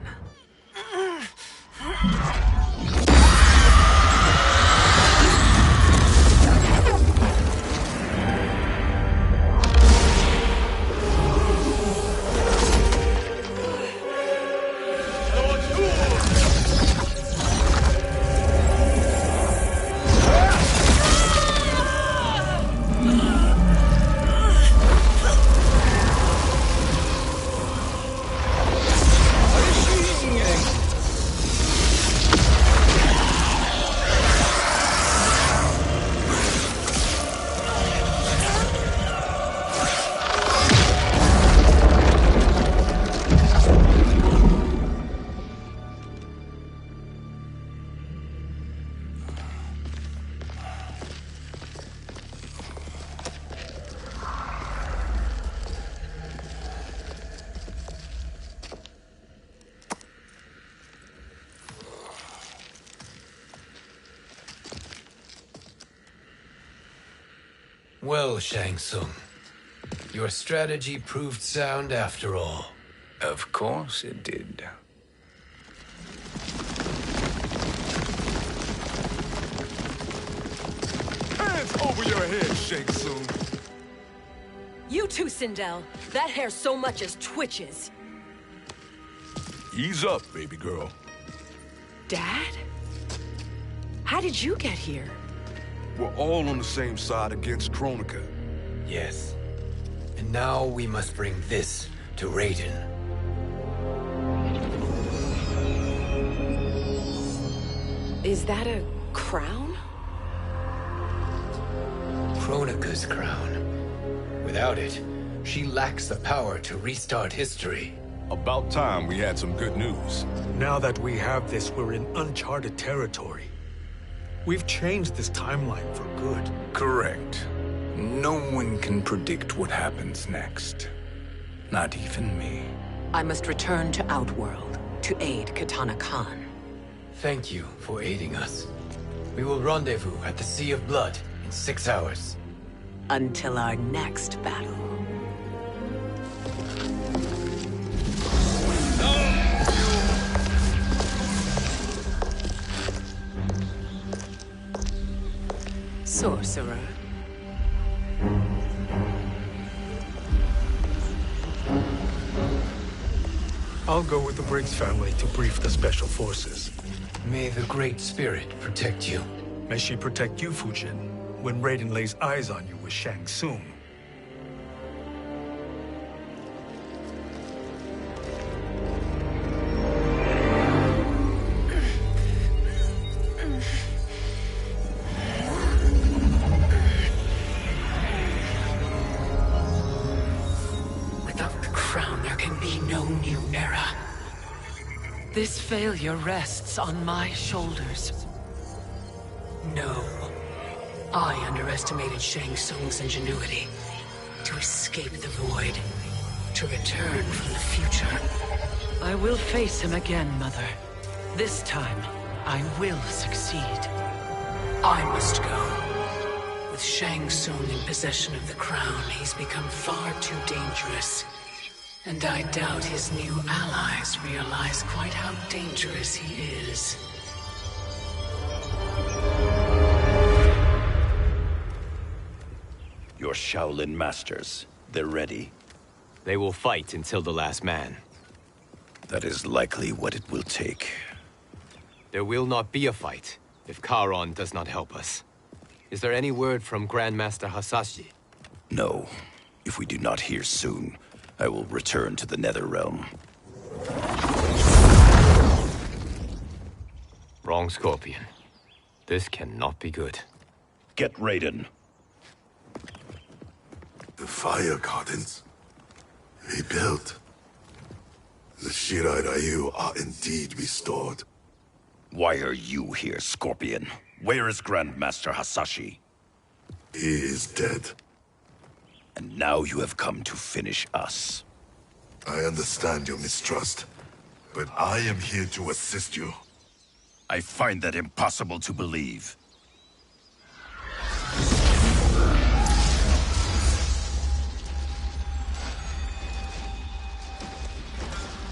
Well, Shang Tsung, your strategy proved sound after all. Of course it did. Hands over your head, Shang Tsung. You too, Sindel. That hair so much as twitches. Ease up, baby girl. Dad? How did you get here? We're all on the same side against Kronika. Yes. And now we must bring this to Raiden. Is that a crown? Kronika's crown. Without it, she lacks the power to restart history. About time we had some good news. Now that we have this, we're in uncharted territory. We've changed this timeline for good. Correct. No one can predict what happens next. Not even me. I must return to Outworld to aid Katana Khan. Thank you for aiding us. We will rendezvous at the Sea of Blood in 6 hours. Until our next battle. Sorcerer. I'll go with the Briggs family to brief the Special Forces. May the Great Spirit protect you. May she protect you, Fujin, when Raiden lays eyes on you with Shang Tsung. This failure rests on my shoulders. No. I underestimated Shang Tsung's ingenuity. To escape the void. To return from the future. I will face him again, Mother. This time, I will succeed. I must go. With Shang Tsung in possession of the crown, he's become far too dangerous. And I doubt his new allies realize quite how dangerous he is. Your Shaolin masters, they're ready. They will fight until the last man. That is likely what it will take. There will not be a fight if Charon does not help us. Is there any word from Grandmaster Hasashi? No. If we do not hear soon, I will return to the Netherrealm. Wrong, Scorpion. This cannot be good. Get Raiden. The Fire Gardens. Rebuilt. The Shirai Ryu are indeed restored. Why are you here, Scorpion? Where is Grandmaster Hasashi? He is dead. And now you have come to finish us. I understand your mistrust, but I am here to assist you. I find that impossible to believe.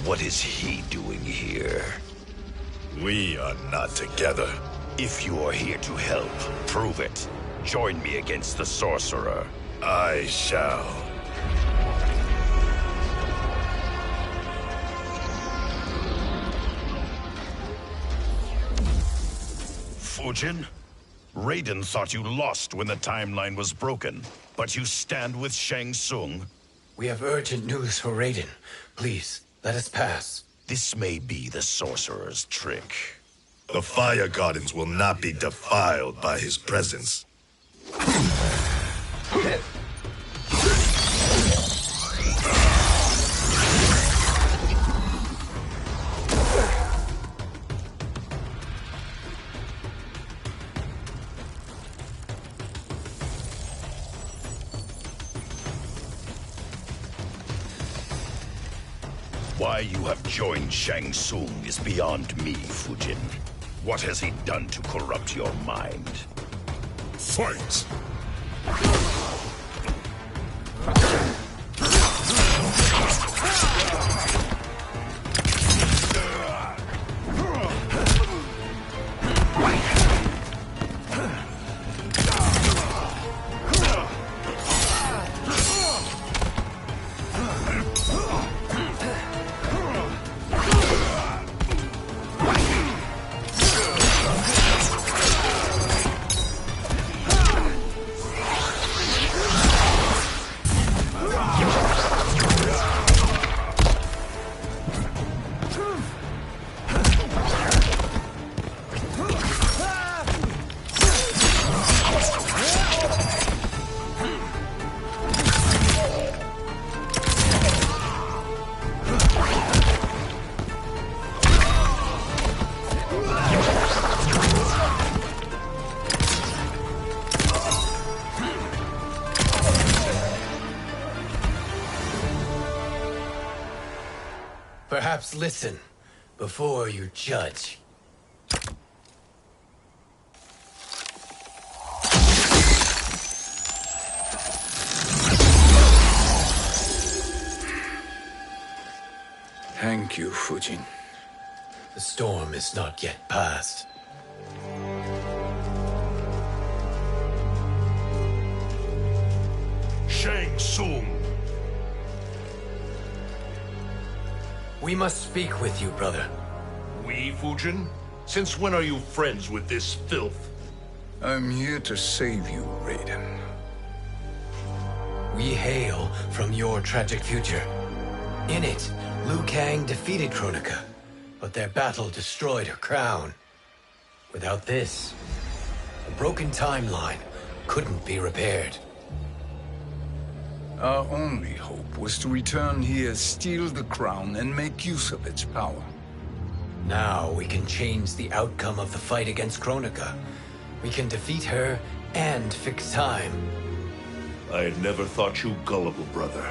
What is he doing here? We are not together. If you are here to help, prove it. Join me against the sorcerer. I shall. Fujin? Raiden thought you lost when the timeline was broken, but you stand with Shang Tsung. We have urgent news for Raiden. Please, let us pass. This may be the sorcerer's trick. The Fire Gardens will not be defiled by his presence. Why you have joined Shang Tsung is beyond me, Fujin. What has he done to corrupt your mind? Fight! Perhaps listen before you judge. Thank you, Fujin. The storm is not yet past. Shang Tsung! We must speak with you, brother. We, Fujin? Since when are you friends with this filth? I'm here to save you, Raiden. We hail from your tragic future. In it, Liu Kang defeated Kronika, but their battle destroyed her crown. Without this, a broken timeline couldn't be repaired. Our only hope was to return here, steal the crown, and make use of its power. Now we can change the outcome of the fight against Kronika. We can defeat her and fix time. I had never thought you gullible, brother.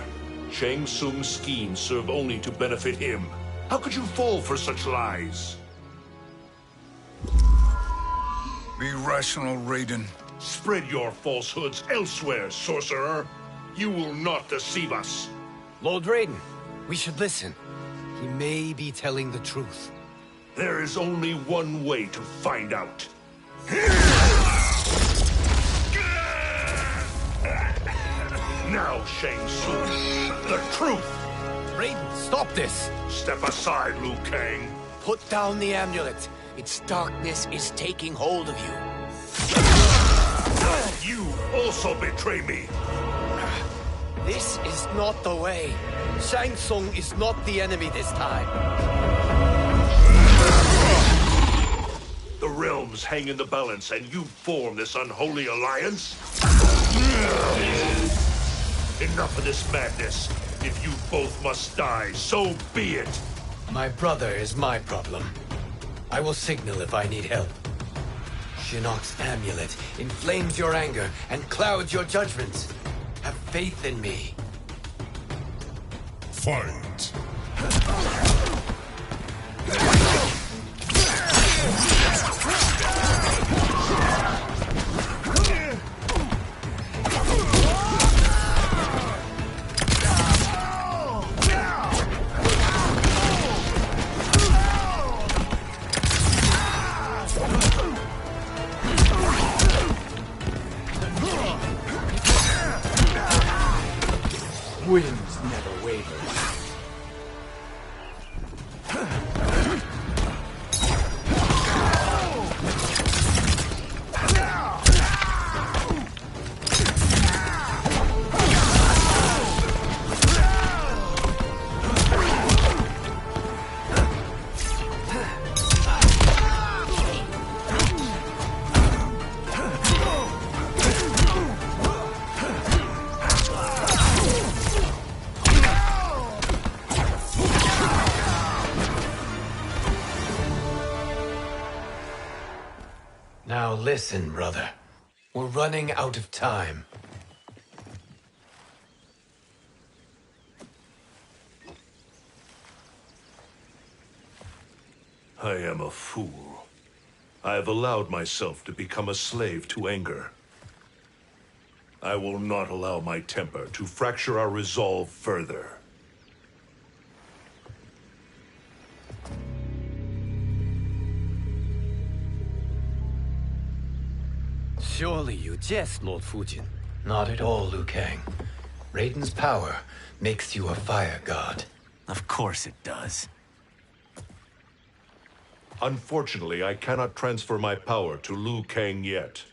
Shang Tsung's schemes serve only to benefit him. How could you fall for such lies? Be rational, Raiden. Spread your falsehoods elsewhere, sorcerer. You will not deceive us. Lord Raiden, we should listen. He may be telling the truth. There is only one way to find out. Now, Shang Tsung, the truth! Raiden, stop this! Step aside, Liu Kang. Put down the amulet. Its darkness is taking hold of you. You also betray me. This is not the way. Shang Tsung is not the enemy this time. The realms hang in the balance, and you form this unholy alliance? Enough of this madness. If you both must die, so be it. My brother is my problem. I will signal if I need help. Shinnok's amulet inflames your anger and clouds your judgments. Have faith in me. Fight! Winds never waver. Now listen, brother. We're running out of time. I am a fool. I have allowed myself to become a slave to anger. I will not allow my temper to fracture our resolve further. Surely you jest, Lord Fujin. Not at all, Liu Kang. Raiden's power makes you a fire god. Of course it does. Unfortunately, I cannot transfer my power to Liu Kang yet.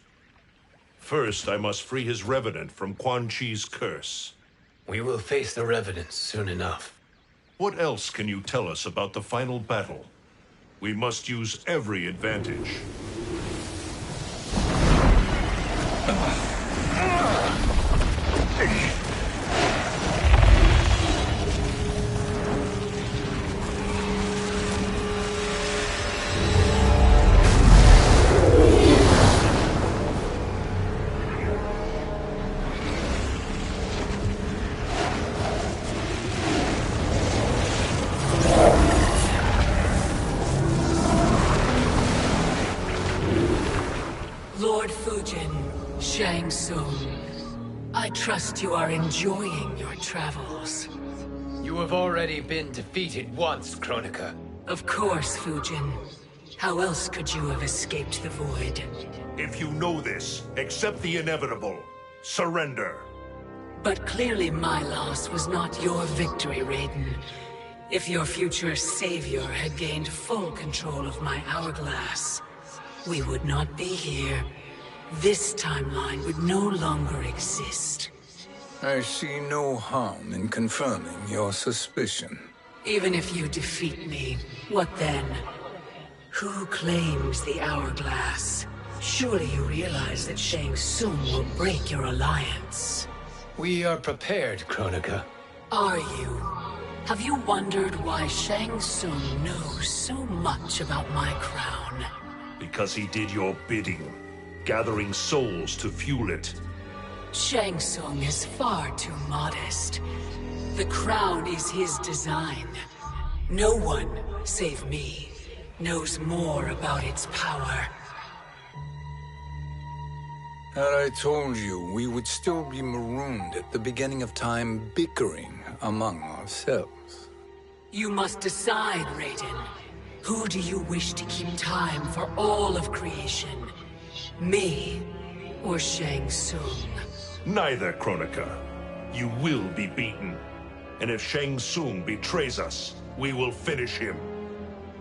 First, I must free his revenant from Quan Chi's curse. We will face the revenants soon enough. What else can you tell us about the final battle? We must use every advantage. Lord Fujin, Shang Tsung, I trust you are enjoying your travels. You have already been defeated once, Kronika. Of course, Fujin. How else could you have escaped the void? If you know this, accept the inevitable. Surrender. But clearly my loss was not your victory, Raiden. If your future savior had gained full control of my hourglass, we would not be here. This timeline would no longer exist. I see no harm in confirming your suspicion. Even if you defeat me, what then? Who claims the hourglass? Surely you realize that Shang Tsung will break your alliance. We are prepared, Kronika. Are you? Have you wondered why Shang Tsung knows so much about my crown? Because he did your bidding, gathering souls to fuel it. Shang Tsung is far too modest. The crown is his design. No one, save me, knows more about its power. Had I told you, we would still be marooned at the beginning of time, bickering among ourselves. You must decide, Raiden. Who do you wish to keep time for all of creation? Me or Shang Tsung? Neither, Kronika. You will be beaten. And if Shang Tsung betrays us, we will finish him.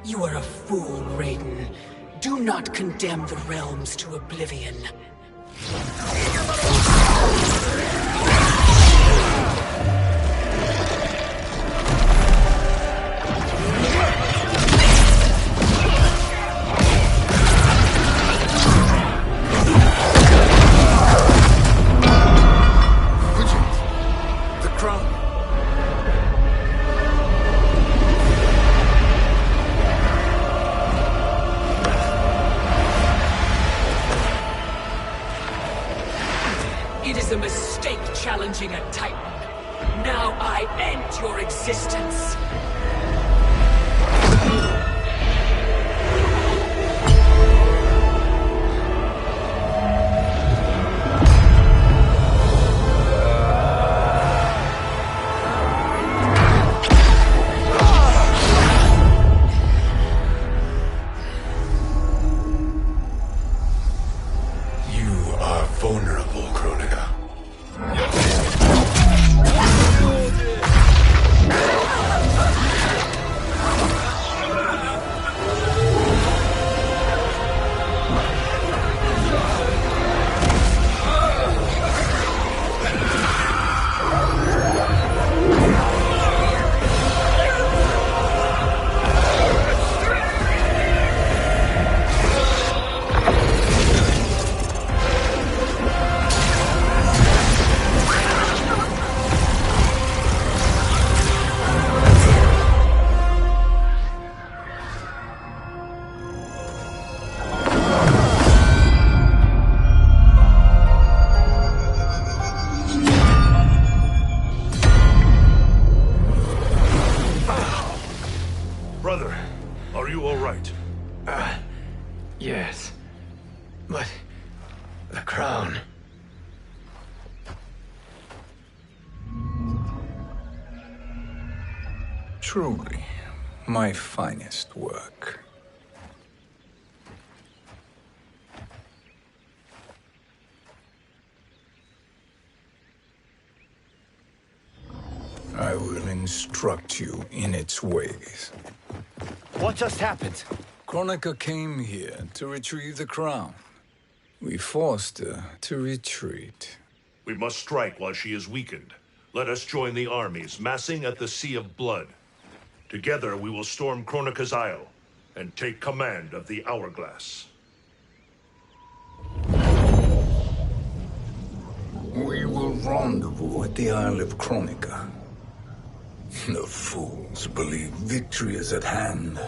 You are a fool, Raiden. Do not condemn the realms to oblivion. The crown. It is a mistake challenging a Titan. Now I end your existence. You are vulnerable, Kronika. Brother, are you all right? Yes. But the crown. Truly, my finest work. I will instruct you in its ways. What just happened? Kronika came here to retrieve the crown. We forced her to retreat. We must strike while she is weakened. Let us join the armies, massing at the Sea of Blood. Together we will storm Kronika's Isle and take command of the Hourglass. We will rendezvous at the Isle of Kronika. The fools believe victory is at hand.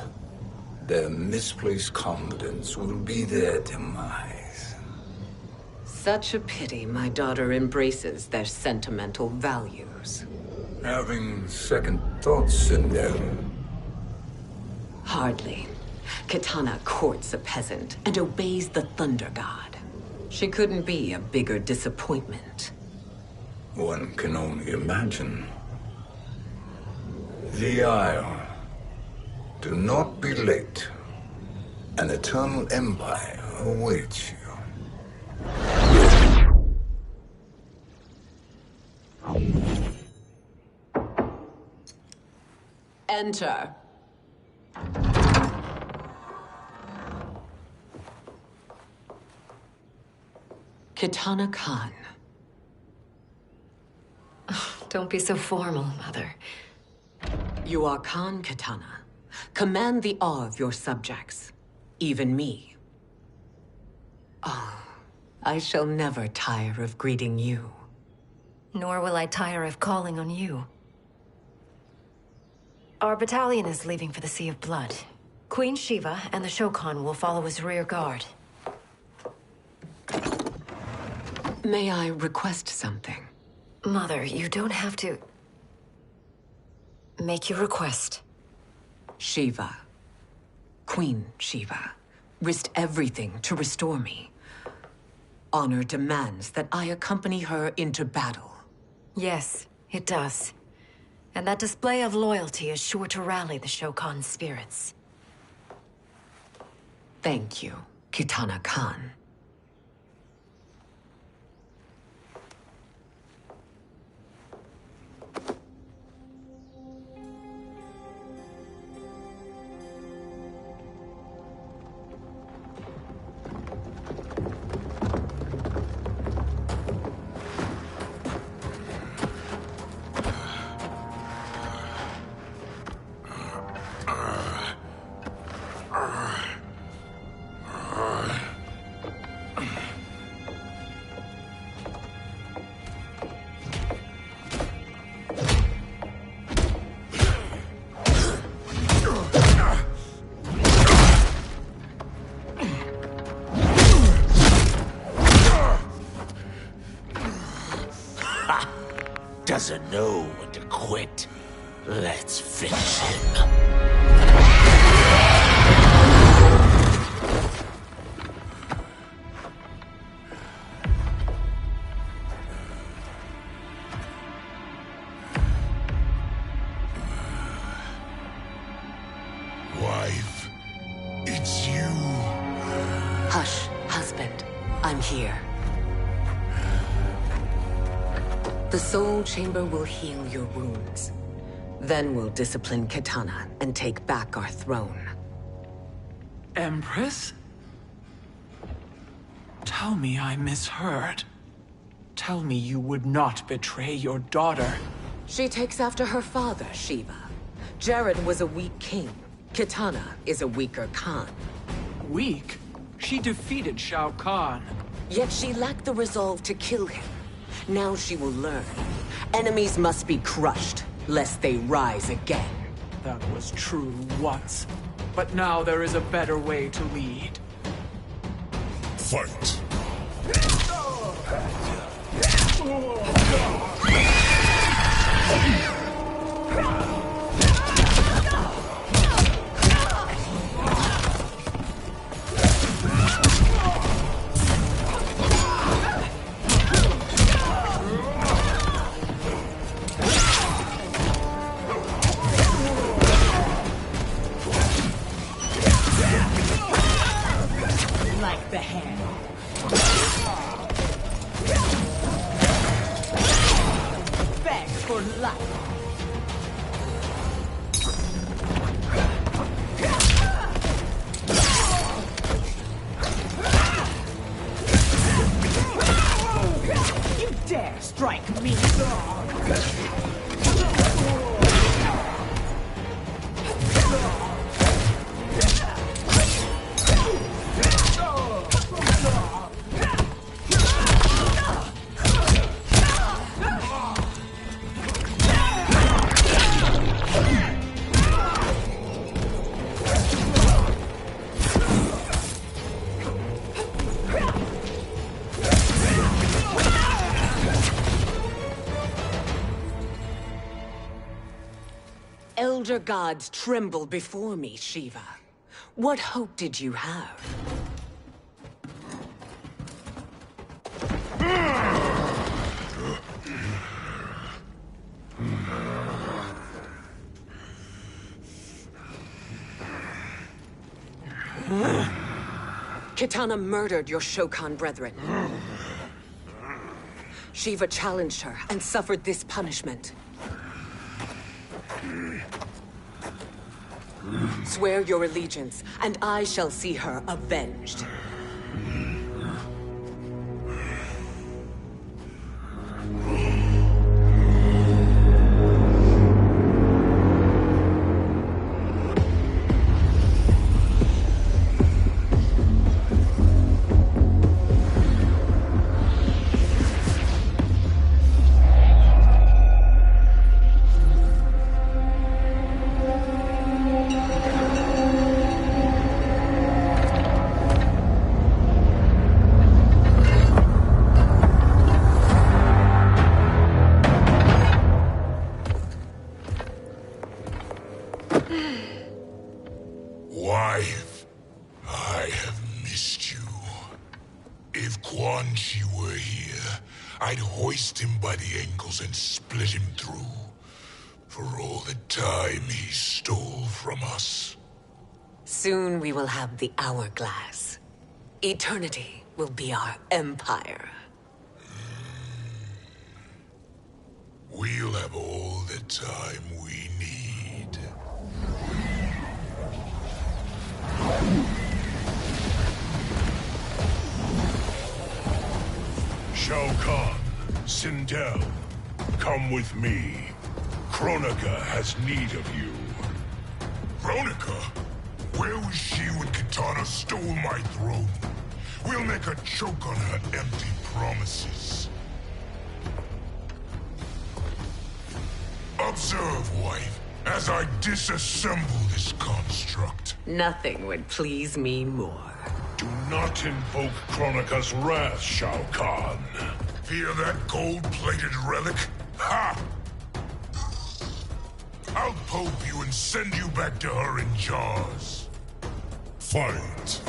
Their misplaced confidence will be their demise. Such a pity my daughter embraces their sentimental values. Having second thoughts in them. Hardly. Kitana courts a peasant and obeys the Thunder God. She couldn't be a bigger disappointment. One can only imagine. The Isle. Do not be late. An eternal empire awaits you. Enter. Kitana Khan. Don't be so formal, Mother. You are Khan Kitana. Command the awe of your subjects, even me. Oh, I shall never tire of greeting you. Nor will I tire of calling on you. Our battalion is leaving for the Sea of Blood. Queen Shiva and the Shokan will follow as rear guard. May I request something? Mother, you don't have to... make your request. Shiva. Queen Shiva. Risked everything to restore me. honor demands that I accompany her into battle. Yes, it does. And that display of loyalty is sure to rally the Shokan's spirits. Thank you, Kitana Khan. Doesn't know when to quit. Let's finish him. Wife, it's you. Hush, husband. I'm here. The Soul Chamber will heal your wounds. Then we'll discipline Kitana and take back our throne. Empress? Tell me I misheard. Tell me you would not betray your daughter. She takes after her father, Shiva. Jared was a weak king. Kitana is a weaker Khan. Weak? She defeated Shao Kahn. Yet she lacked the resolve to kill him. Now she will learn. Enemies must be crushed, lest they rise again. That was true once. But now there is a better way to lead. Fight! Like the hand. Beg for life. You dare strike me? Elder gods tremble before me, Shiva. What hope did you have? Kitana murdered your Shokan brethren. Shiva challenged her and suffered this punishment. Swear your allegiance, and I shall see her avenged. I'd hoist him by the ankles and split him through. For all the time he stole from us. Soon we will have the hourglass. Eternity will be our empire. We'll have all the time we need. Shao Kahn, Sindel, come with me. Kronika has need of you. Kronika? Where was she when Kitana stole my throne? We'll make her choke on her empty promises. Observe, wife, as I disassemble this construct. Nothing would please me more. Do not invoke Kronika's wrath, Shao Kahn. Fear that gold-plated relic? Ha! I'll poke you and send you back to her in jars. Fight.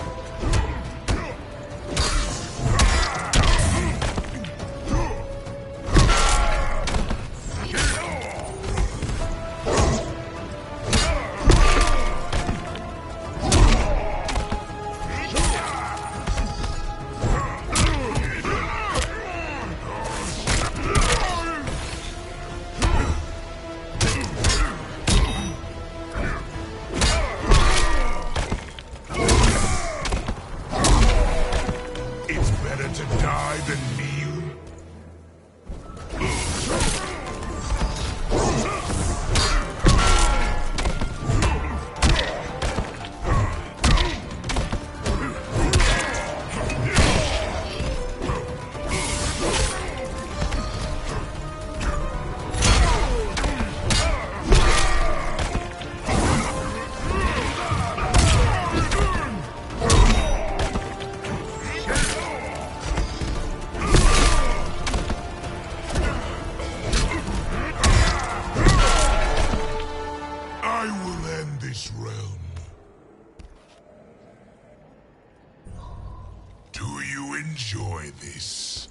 Enjoy this.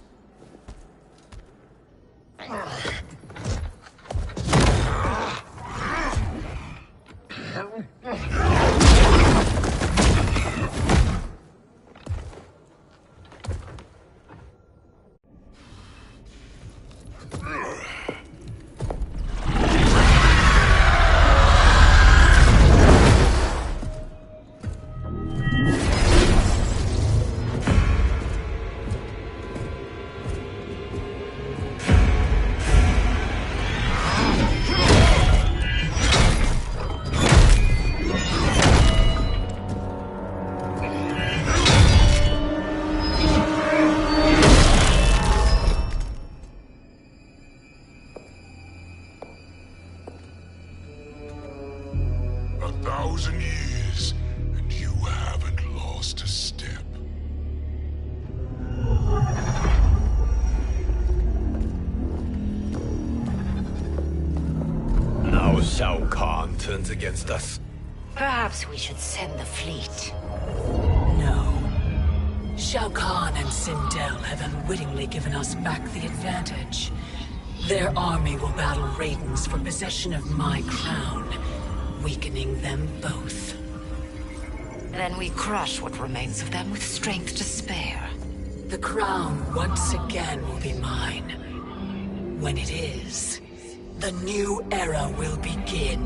Shao Kahn turns against us. Perhaps we should send the fleet. No. Shao Kahn and Sindel have unwittingly given us back the advantage. Their army will battle Raiden's for possession of my crown, weakening them both. Then we crush what remains of them with strength to spare. The crown once again will be mine. When it is, the new era will begin.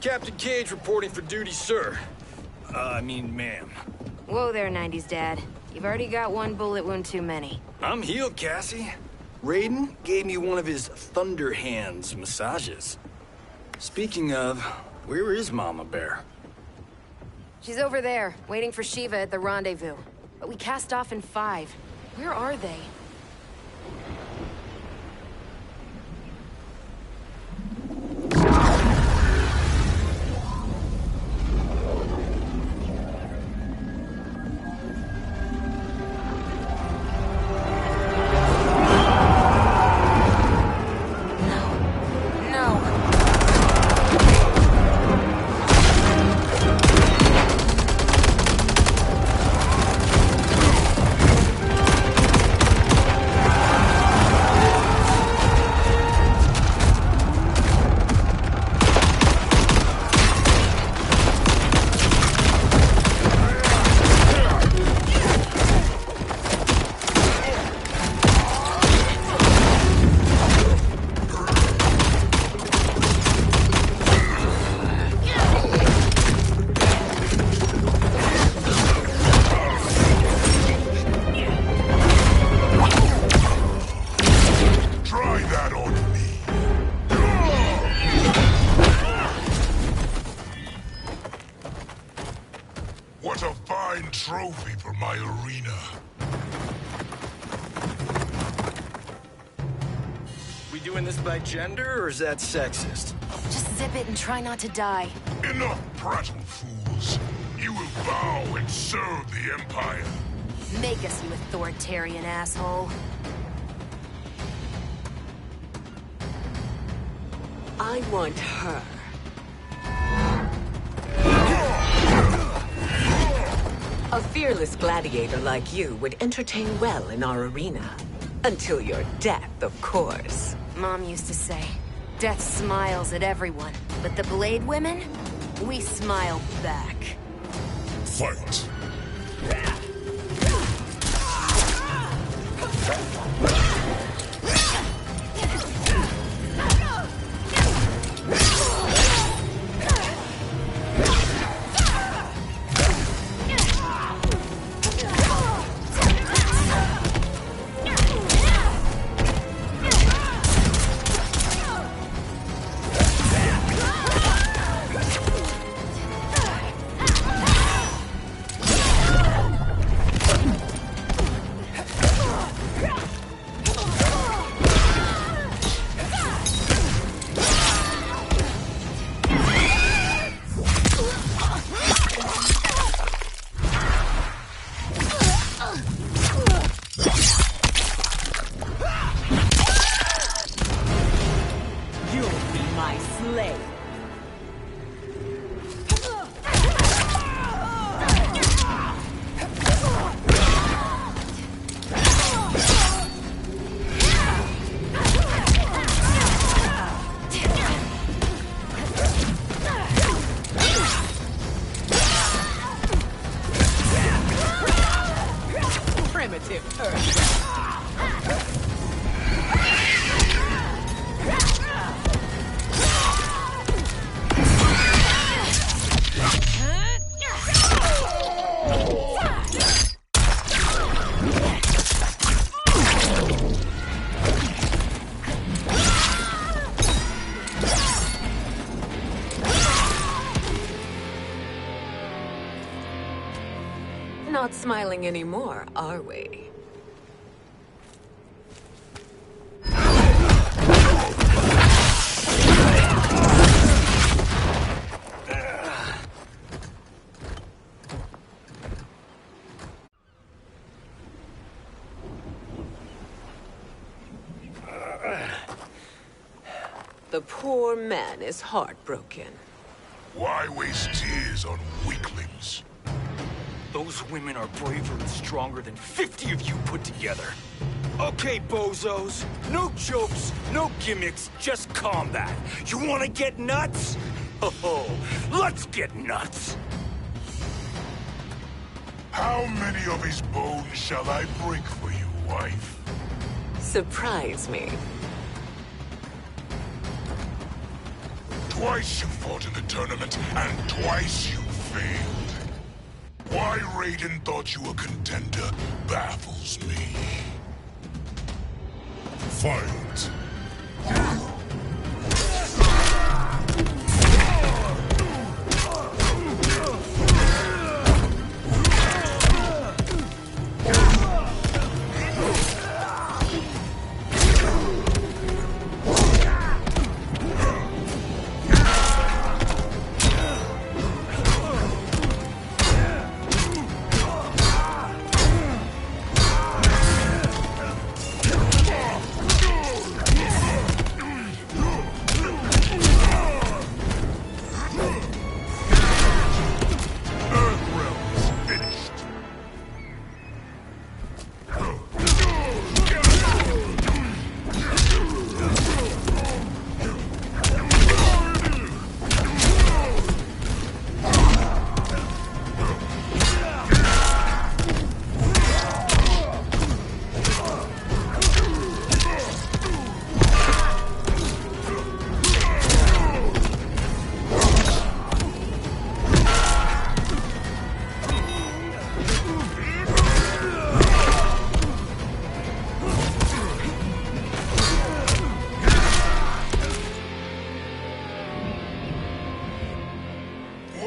Captain Cage reporting for duty, sir. Ma'am. Whoa there, 90s Dad. You've already got one bullet wound too many. I'm healed, Cassie. Raiden gave me one of his Thunder Hands massages. Speaking of, where is Mama Bear? She's over there, waiting for Shiva at the rendezvous. But we cast off in 5. Where are they? fine trophy for my arena. We doing this by gender, or is that sexist? Just zip it and try not to die. Enough prattle, fools. You will bow and serve the Empire. Make us, you authoritarian asshole. I want her. A fearless gladiator like you would entertain well in our arena. Until your death, of course. Mom used to say, death smiles at everyone, but the Blade women, we smile back. Fight. Not smiling anymore, are we? The poor man is heartbroken. Why waste tears on weaklings? Those women are braver and stronger than 50 of you put together. Okay, bozos. No jokes, no gimmicks, just combat. You wanna get nuts? Oh, let's get nuts! How many of his bones shall I break for you, wife? Surprise me. Twice you fought in the tournament, and twice you failed. Why Raiden thought you a contender baffles me. Fight!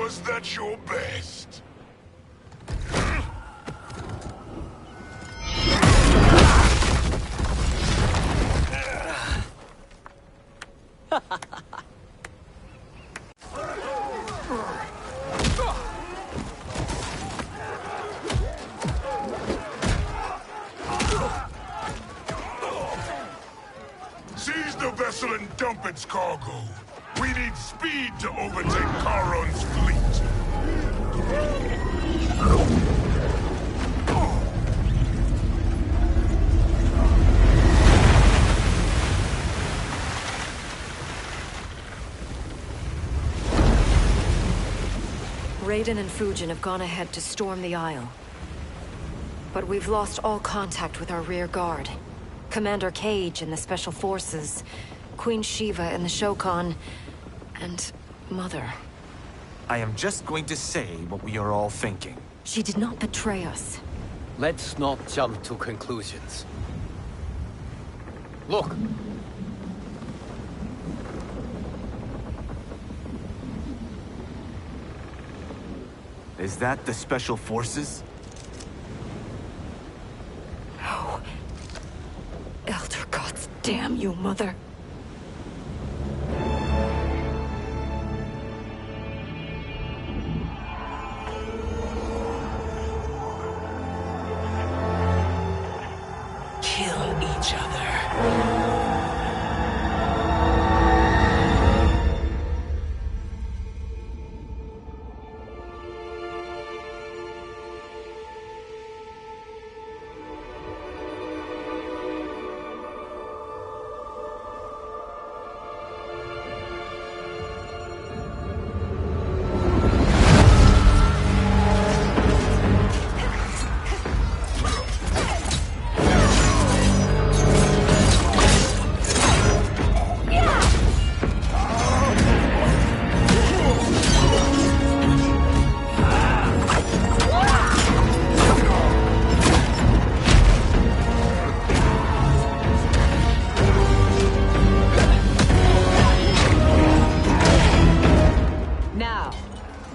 Was that your best? jump its cargo. We need speed to overtake Charon's fleet. Raiden and Fujin have gone ahead to storm the Isle. But we've lost all contact with our rear guard. Commander Cage and the Special Forces, Queen Shiva and the Shokan, and Mother. I am just going to say what we are all thinking. She did not betray us. Let's not jump to conclusions. Look! Is that the Special Forces? No. Elder gods damn you, Mother. Kill each other.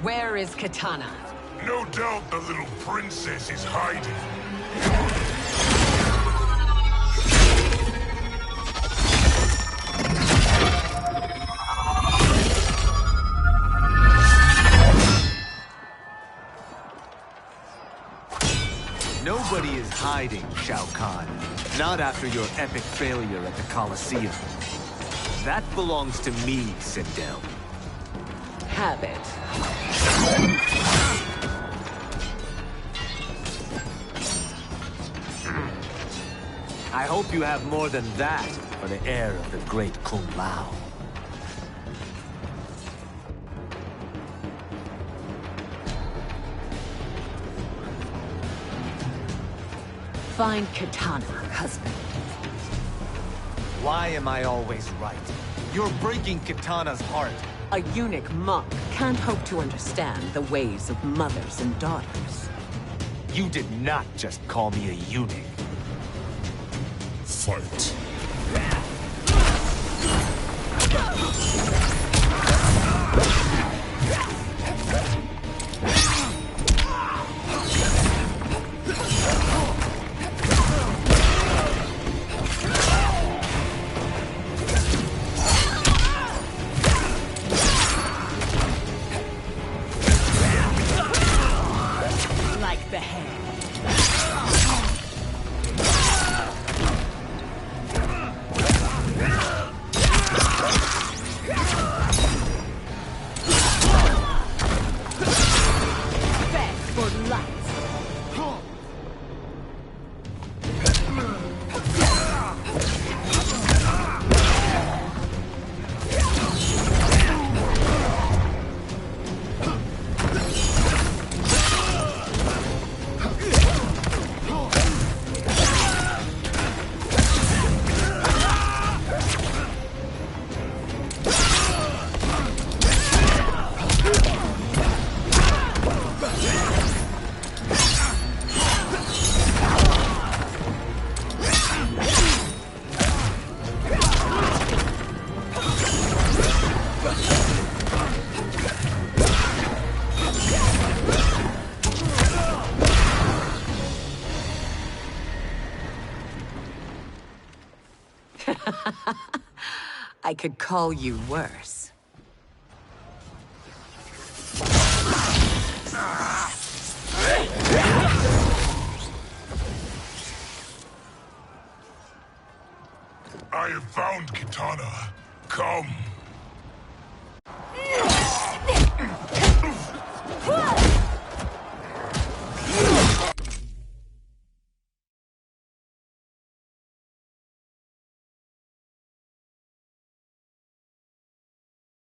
Where is Kitana? No doubt the little princess is hiding. Nobody is hiding, Shao Kahn. Not after your epic failure at the Colosseum. That belongs to me, Sindel. Have it. I hope you have more than that for the heir of the great Kung Lao. Find Kitana, husband. Why am I always right? You're breaking Kitana's heart. A eunuch monk can't hope to understand the ways of mothers and daughters. You did not just call me a eunuch. Fight. Like the hand. I could call you worse. I have found Kitana. come.